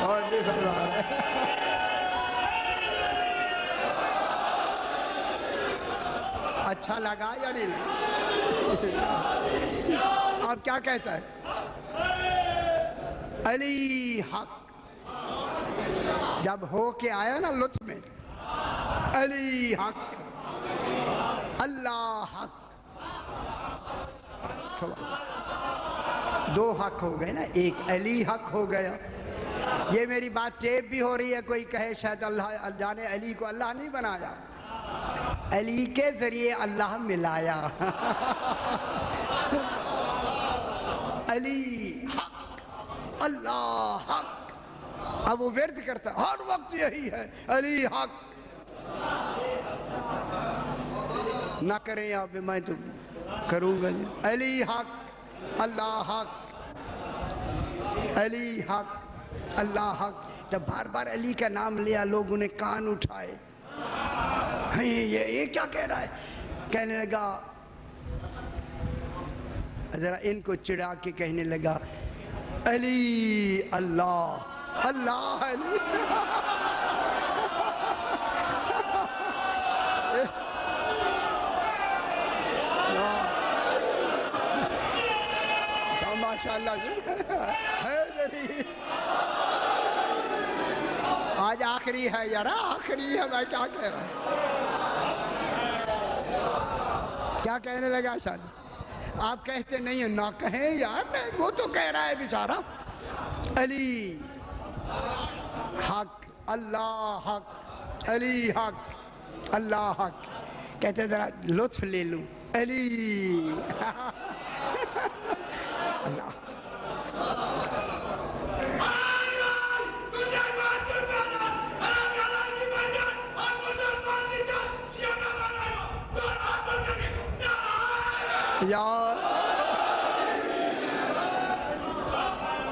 اور بھی اچھا لگا یا نہیں لگا؟ اب کیا کہتا ہے؟ علی حق. جب ہو کے آیا نا لطف میں, علی حق, اللہ حق. دو حق ہو گئے نا, ایک علی حق ہو گیا. یہ میری بات ٹیپ بھی ہو رہی ہے, کوئی کہے شاید اللہ جانے علی کو اللہ نہیں بنایا, علی کے ذریعے اللہ ملایا. علی حق, اللہ حق. اب وہ ورد کرتا ہے ہر وقت یہی ہے, علی حق. نہ کریں آپ, میں تو کروں گا. علی حق, اللہ حق, علی حق, اللہ حق. جب بار بار علی کا نام لیا لوگوں نے کان اٹھائے, یہ کیا کہہ رہا ہے؟ کہنے لگا ذرا ان کو چڑھا کے کہنے لگا علی اللہ اللہ علی ماشاءاللہ آج آخری ہے یار آخری ہے میں کیا کہہ رہا ہوں کیا کہنے لگا شاید آپ کہتے نہیں ہیں نہ کہیں یار وہ تو کہہ رہا ہے بیچارہ علی حق اللہ حق علی حق اللہ حق کہتے ذرا لطف لے لوں علی اللہ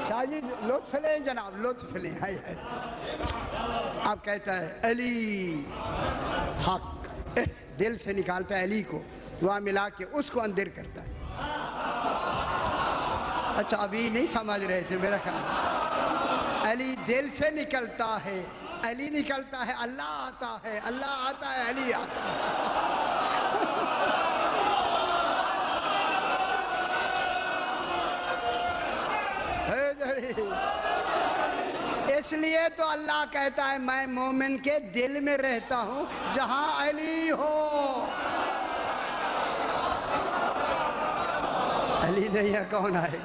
چاہیے لطف لیں جناب لطف لیں آپ کہتا ہے علی حق دل سے نکالتا ہے علی کو وہاں ملا کے اس کو اندر کرتا ہے اچھا ابھی نہیں سمجھ رہے تھے میرا خیال علی دل سے نکلتا ہے علی نکلتا ہے اللہ آتا ہے اللہ آتا ہے علی آتا ہے اس لیے تو اللہ کہتا ہے میں مومن کے دل میں رہتا ہوں جہاں علی ہو علی نہیں ہے کون آئے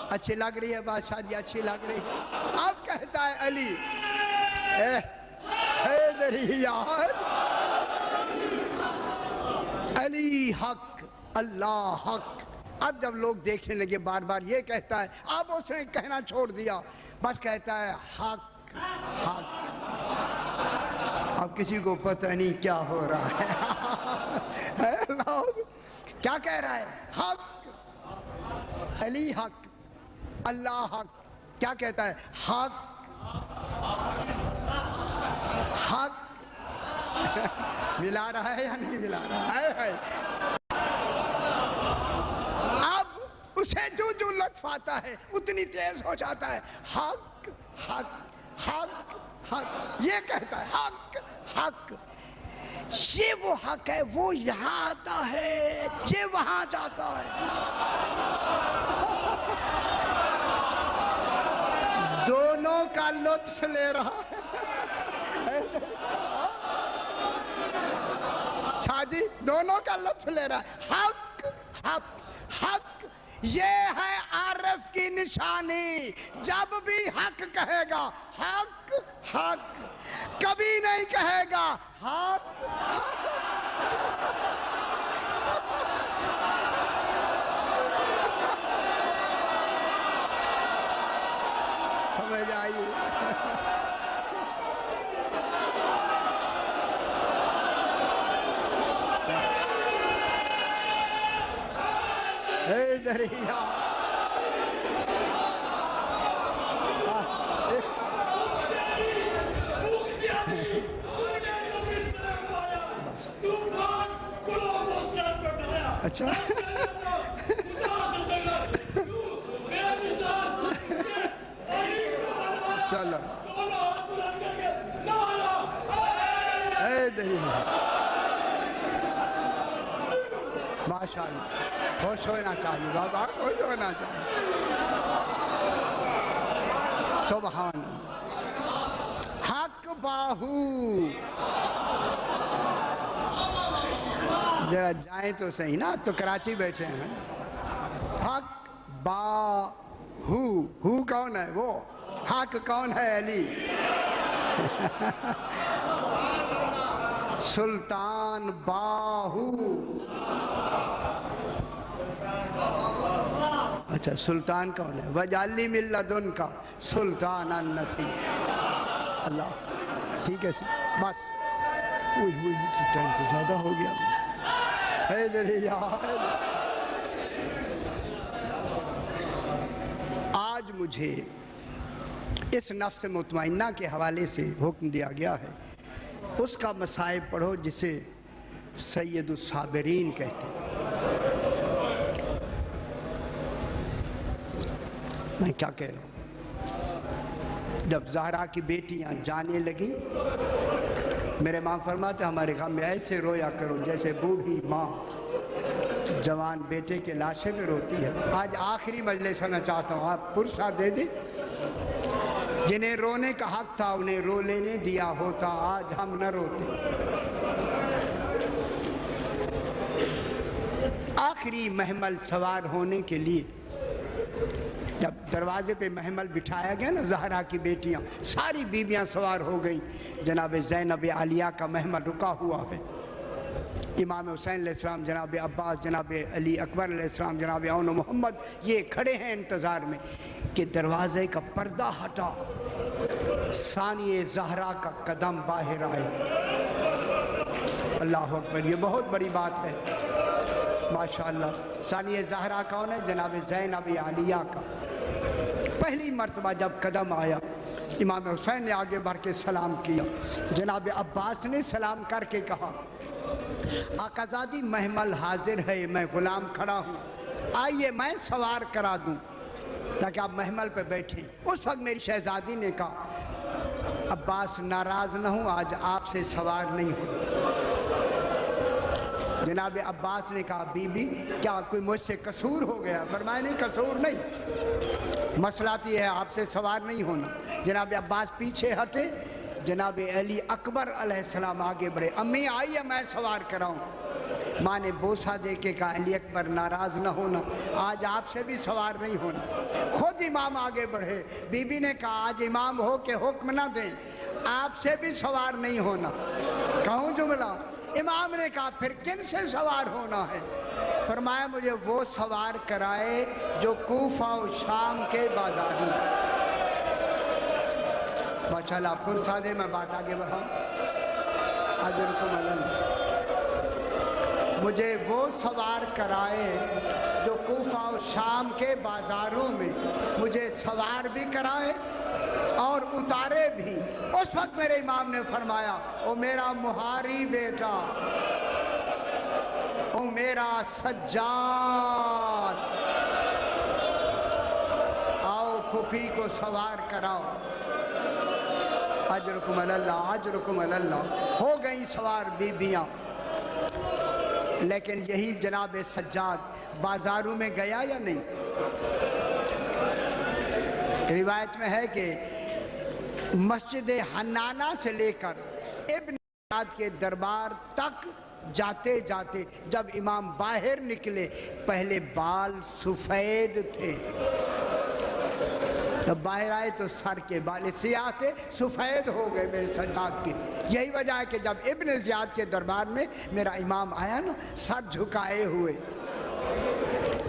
اچھی لگ رہی ہے بادشاہ جی اچھی لگ رہی ہے اب کہتا ہے علی حیدری یار علی حق اللہ حق اب جب لوگ دیکھنے لگے بار بار یہ کہتا ہے اب اس نے کہنا چھوڑ دیا بس کہتا ہے حق حق اب کسی کو پتہ نہیں کیا ہو رہا ہے لوگ کیا کہہ رہا ہے حق علی حق اللہ حق کیا کہتا ہے حق حق ملا رہا ہے یا نہیں ملا رہا ہے اب اسے جو جو لطف آتا ہے اتنی تیز ہو جاتا ہے حق حق حق حق یہ کہتا ہے حق حق یہ وہ حق ہے وہ یہاں آتا ہے یہ وہاں جاتا ہے دونوں کا لطف لے رہا ہے شاہ جی دونوں کا لطف لے رہا ہے حق حق حق یہ ہے عارف کی نشانی جب بھی حق کہے گا حق حق کبھی نہیں کہے گا حق سمجھ آئیے دریا اچھا چلو ماشاءاللہ خوش ہونا چاہیے بابا خوش ہونا چاہیے سبحان اللہ حق باہو ذرا جائیں تو صحیح نا تو کراچی بیٹھے ہیں حق باہو ہو کون ہے وہ حق کون ہے علی سلطان باہو اچھا سلطان کون ہے وجعلنی من لدنک سلطان النصیر اللہ ٹھیک ہے بس ٹائم تو زیادہ ہو گیا آج مجھے اس نفس مطمئنہ کے حوالے سے حکم دیا گیا ہے اس کا مصائب پڑھو جسے سید الصابرین کہتے ہیں۔ میں کیا کہہ رہا ہوں، جب زہرا کی بیٹیاں جانے لگیں، میرے ماں فرماتے ہمارے گھر میں ایسے رویا کرو جیسے بوڑھی ماں جوان بیٹے کے لاشے میں روتی ہے۔ آج آخری مجلس میں چاہتا ہوں آپ پرسہ دے دیں، جنہیں رونے کا حق تھا انہیں رو لینے دیا ہوتا، آج ہم نہ روتے۔ آخری محمل سوار ہونے کے لیے جب دروازے پہ محمل بٹھایا گیا نا، زہرا کی بیٹیاں ساری بیویاں سوار ہو گئیں، جناب زینب عالیہ کا محمل رکا ہوا ہے، امام حسین علیہ السلام، جناب عباس، جناب علی اکبر علیہ السلام، جناب اون محمد، یہ کھڑے ہیں انتظار میں کہ دروازے کا پردہ ہٹا، ثانی زہرا کا قدم باہر آئے۔ اللہ اکبر، یہ بہت بڑی بات ہے ماشاءاللہ۔ ثانی زہرا کون ہے؟ جناب زینب عالیہ کا۔ پہلی مرتبہ جب قدم آیا، امام حسین نے آگے بڑھ کے سلام کیا، جناب عباس نے سلام کر کے کہا آقازادی محمل حاضر ہے، میں غلام کھڑا ہوں، آئیے میں سوار کرا دوں تاکہ آپ محمل پہ بیٹھیں۔ اس وقت میری شہزادی نے کہا عباس ناراض نہ ہوں، آج آپ سے سوار نہیں ہوں۔ جناب عباس نے کہا بی بی کیا کوئی مجھ سے قصور ہو گیا؟ فرمایا نہیں، قصور نہیں، مسئلہ یہ ہے آپ سے سوار نہیں ہونا۔ جناب عباس پیچھے ہٹے، جناب علی اکبر علیہ السلام آگے بڑھے، امی آئیے میں سوار کراؤں۔ ماں نے بوسہ دے کے کہا علی اکبر ناراض نہ ہونا، آج آپ سے بھی سوار نہیں ہونا۔ خود امام آگے بڑھے، بی بی نے کہا آج امام ہو کے حکم نہ دیں، آپ سے بھی سوار نہیں ہونا۔ کہوں جملہ؟ امام نے کہا پھر کن سے سوار ہونا ہے؟ فرمایا مجھے وہ سوار کرائے جو کوفہ و شام کے بازاروں۔ ماشاءاللہ پرسہ دے، میں بات آگے بڑھاؤں، اجرکم اللہ، مجھے وہ سوار کرائے جو کوفہ و شام کے بازاروں میں مجھے سوار بھی کرائے اور اتارے بھی۔ اس وقت میرے امام نے فرمایا او میرا مہاری بیٹا، او میرا سجاد، آؤ پھوپھی کو سوار کراؤ۔ اجرکم اللہ، اجرکم اللہ۔ ہو گئی سوار بیبیاں، لیکن یہی جناب سجاد بازاروں میں گیا یا نہیں؟ روایت میں ہے کہ مسجد حنانہ سے لے کر ابن زیاد کے دربار تک جاتے جاتے جب امام باہر نکلے، پہلے بال سفید تھے، جب باہر آئے تو سر کے بال سیاہ تھے، سفید ہو گئے میرے سجاد کے۔ یہی وجہ ہے کہ جب ابن زیاد کے دربار میں میرا امام آیا نا، سر جھکائے ہوئے،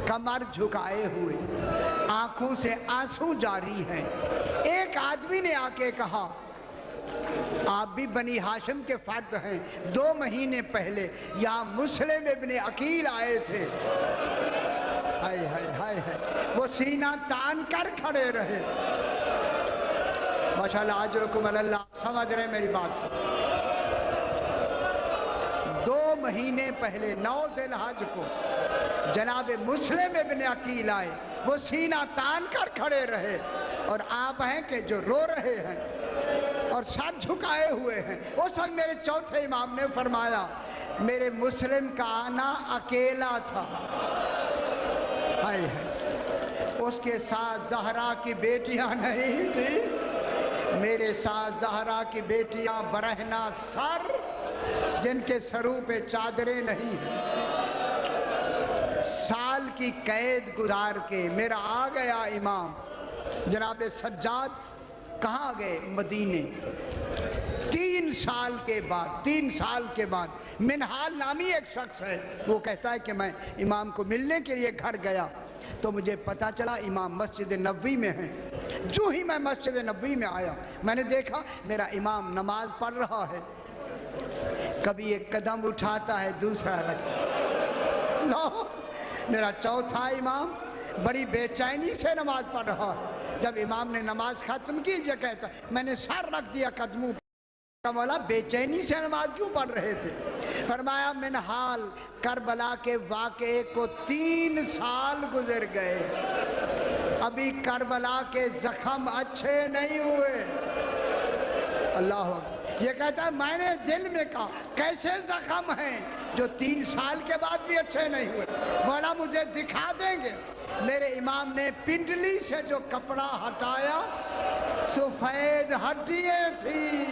کمر جھکائے ہوئے، آنکھوں سے آنسو جاری ہیں۔ ایک آدمی نے آ کے کہا آپ بھی بنی ہاشم کے فرد ہیں، 2 مہینے پہلے یہاں مسلم ابن عقیل آئے تھے، ہائے ہائے ہائے ہائے، وہ سینہ تان کر کھڑے رہے۔ ماشاءاللہ اجرکم اللہ، سمجھ رہے میری بات؟ 2 مہینے پہلے 9 ذی الحج کو جناب مسلم ابن عقیل آئے، وہ سینہ تان کر کھڑے رہے، اور آپ ہیں کہ جو رو رہے ہیں اور سر جھکائے ہوئے ہیں۔ اس وقت میرے چوتھے امام نے فرمایا میرے مسلم کا آنا اکیلا تھا، ہائے ہائے، اس کے ساتھ زہرا کی بیٹیاں نہیں تھی، میرے ساتھ زہرا کی بیٹیاں برہنہ سر، جن کے سروں پہ چادریں نہیں ہیں، سال کی قید گزار کے میرا آ گیا امام۔ جناب سجاد کہاں گئے؟ مدینے۔ 3 سال کے بعد منہال نامی ایک شخص ہے، وہ کہتا ہے کہ میں امام کو ملنے کے لیے گھر گیا تو مجھے پتا چلا امام مسجد نبوی میں ہیں۔ جو ہی میں مسجد نبوی میں آیا، میں نے دیکھا میرا امام نماز پڑھ رہا ہے، کبھی ایک قدم اٹھاتا ہے، دوسرا رکھتا۔ میرا چوتھا امام بڑی بے چینی سے نماز پڑھ رہا ہے۔ جب امام نے نماز ختم کی، یہ کہتا میں نے سر رکھ دیا قدموں مولا بے چینی سے نماز کیوں پڑھ رہے تھے؟ فرمایا منحال کربلا کے واقعے کو 3 سال گزر گئے، ابھی کربلا کے زخم اچھے نہیں ہوئے۔ اللہ اکبر۔ یہ کہتا ہے میں نے دل میں کہا کیسے زخم ہیں جو 3 سال کے بعد بھی اچھے نہیں ہوئے؟ مولا مجھے دکھا دیں گے؟ میرے امام نے پنڈلی سے جو کپڑا ہٹایا سفید ہڈیاں تھیں۔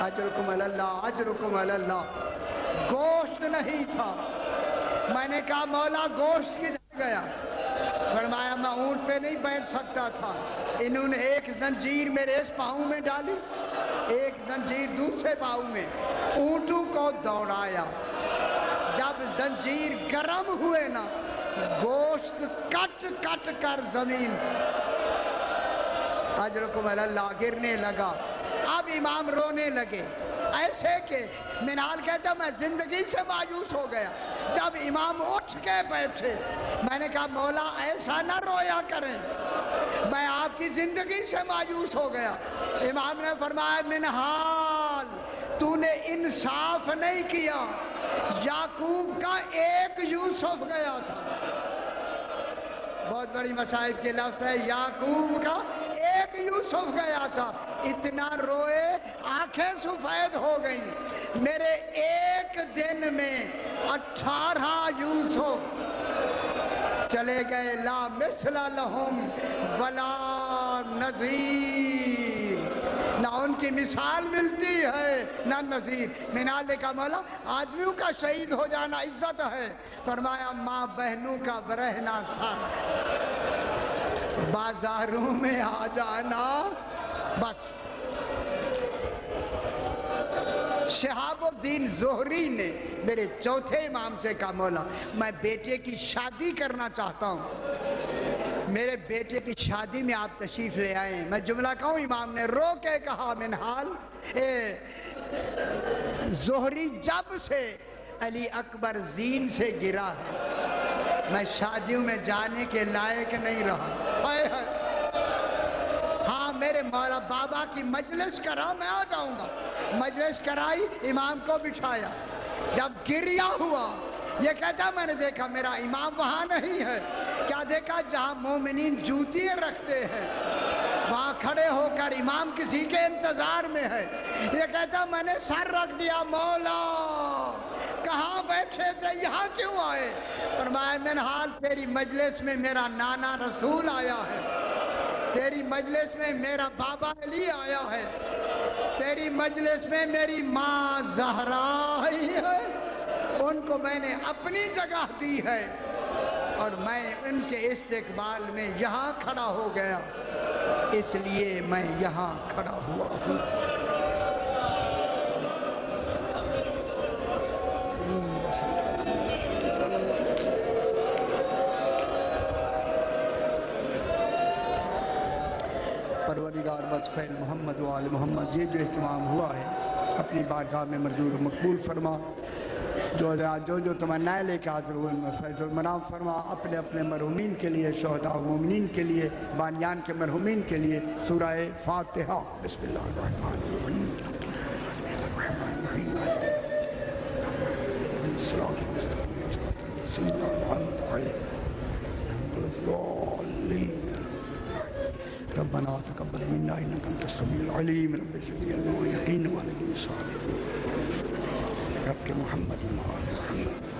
اجرکم اللہ، اجرکم اللہ، گوشت نہیں تھا۔ میں نے کہا مولا گوشت کدھر گیا؟ فرمایا میں اونٹ پہ نہیں بیٹھ سکتا تھا، انہوں نے ایک زنجیر میرے اس پاؤں میں ڈالی، ایک زنجیر دوسرے پاؤں میں، اونٹوں کو دوڑایا، جب زنجیر گرم ہوئے نا گوشت کٹ کٹ کر زمین اجرکم اللہ گرنے لگا۔ اب امام رونے لگے ایسے کہ منال کہتا میں زندگی سے مایوس ہو گیا۔ جب امام اٹھ کے بیٹھے میں نے کہا مولا ایسا نہ رویا کریں، میں آپ کی زندگی سے مایوس ہو گیا۔ امام نے فرمایا منحال تو نے انصاف نہیں کیا، یعقوب کا ایک یوسف گیا تھا۔ بہت بڑی مصائب کے لفظ ہے، یعقوب کا ایک یوسف گیا تھا، اتنا روئے آنکھیں سفید ہو گئیں۔ میرے ایک دن میں 18 یوسف چلے گئے، لا مثل لہم ولا نظیر، نہ ان کی مثال ملتی ہے نہ نظیر۔ منال نے کہا مولا آدمیوں کا شہید ہو جانا عزت ہے، فرمایا ماں بہنوں کا برہنہ سر، بازاروں میں آ جانا بس۔ شہاب الدین زہری نے میرے چوتھے امام سے کہا مولا میں بیٹے کی شادی کرنا چاہتا ہوں، میرے بیٹے کی شادی میں آپ تشریف لے آئیں۔ میں جملہ کہوں، امام نے رو کے کہا منحال زہری جب سے علی اکبر زین سے گرا ہے میں شادیوں میں جانے کے لائق نہیں رہا۔ ہاں میرے مولا بابا کی مجلس کرا میں آ جاؤں گا۔ مجلس کرائی، امام کو بٹھایا، جب گریا ہوا یہ کہتا میں نے دیکھا میرا امام وہاں نہیں ہے۔ کیا دیکھا؟ جہاں مومنین جوتیاں رکھتے ہیں وہاں کھڑے ہو کر امام کسی کے انتظار میں ہے۔ یہ کہتا میں نے سر رکھ دیا، مولا کہاں بیٹھے تھے، یہاں کیوں آئے؟ فرمایا منحال تیری مجلس میں میرا نانا رسول آیا ہے، تیری مجلس میں میرا بابا علی آیا ہے، تیری مجلس میں میری ماں زہرا آئی ہے، ان کو میں نے اپنی جگہ دی ہے اور میں ان کے استقبال میں یہاں کھڑا ہو گیا، اس لیے میں یہاں کھڑا ہوا ہوں۔ پروردگار مدفعل محمد و آل محمد، یہ جو اہتمام ہوا ہے اپنی بارگاہ میں منظور و مقبول فرما۔ جو حضرات جو تمنائیں لے کے حاضر ہوئے میں فیض المنام فرما، اپنے اپنے مرحومین کے لیے، شہداء و مومنین کے لیے، بانیان کے مرحومین کے لیے سورہ فاتحہ۔ بسم اللہ الرحمن الرحیم۔ ربنا تقبل منا انك انت السميع العليم، رب زدني علما ويقينا وعليكم الصالحين، رب محمد وآل محمد۔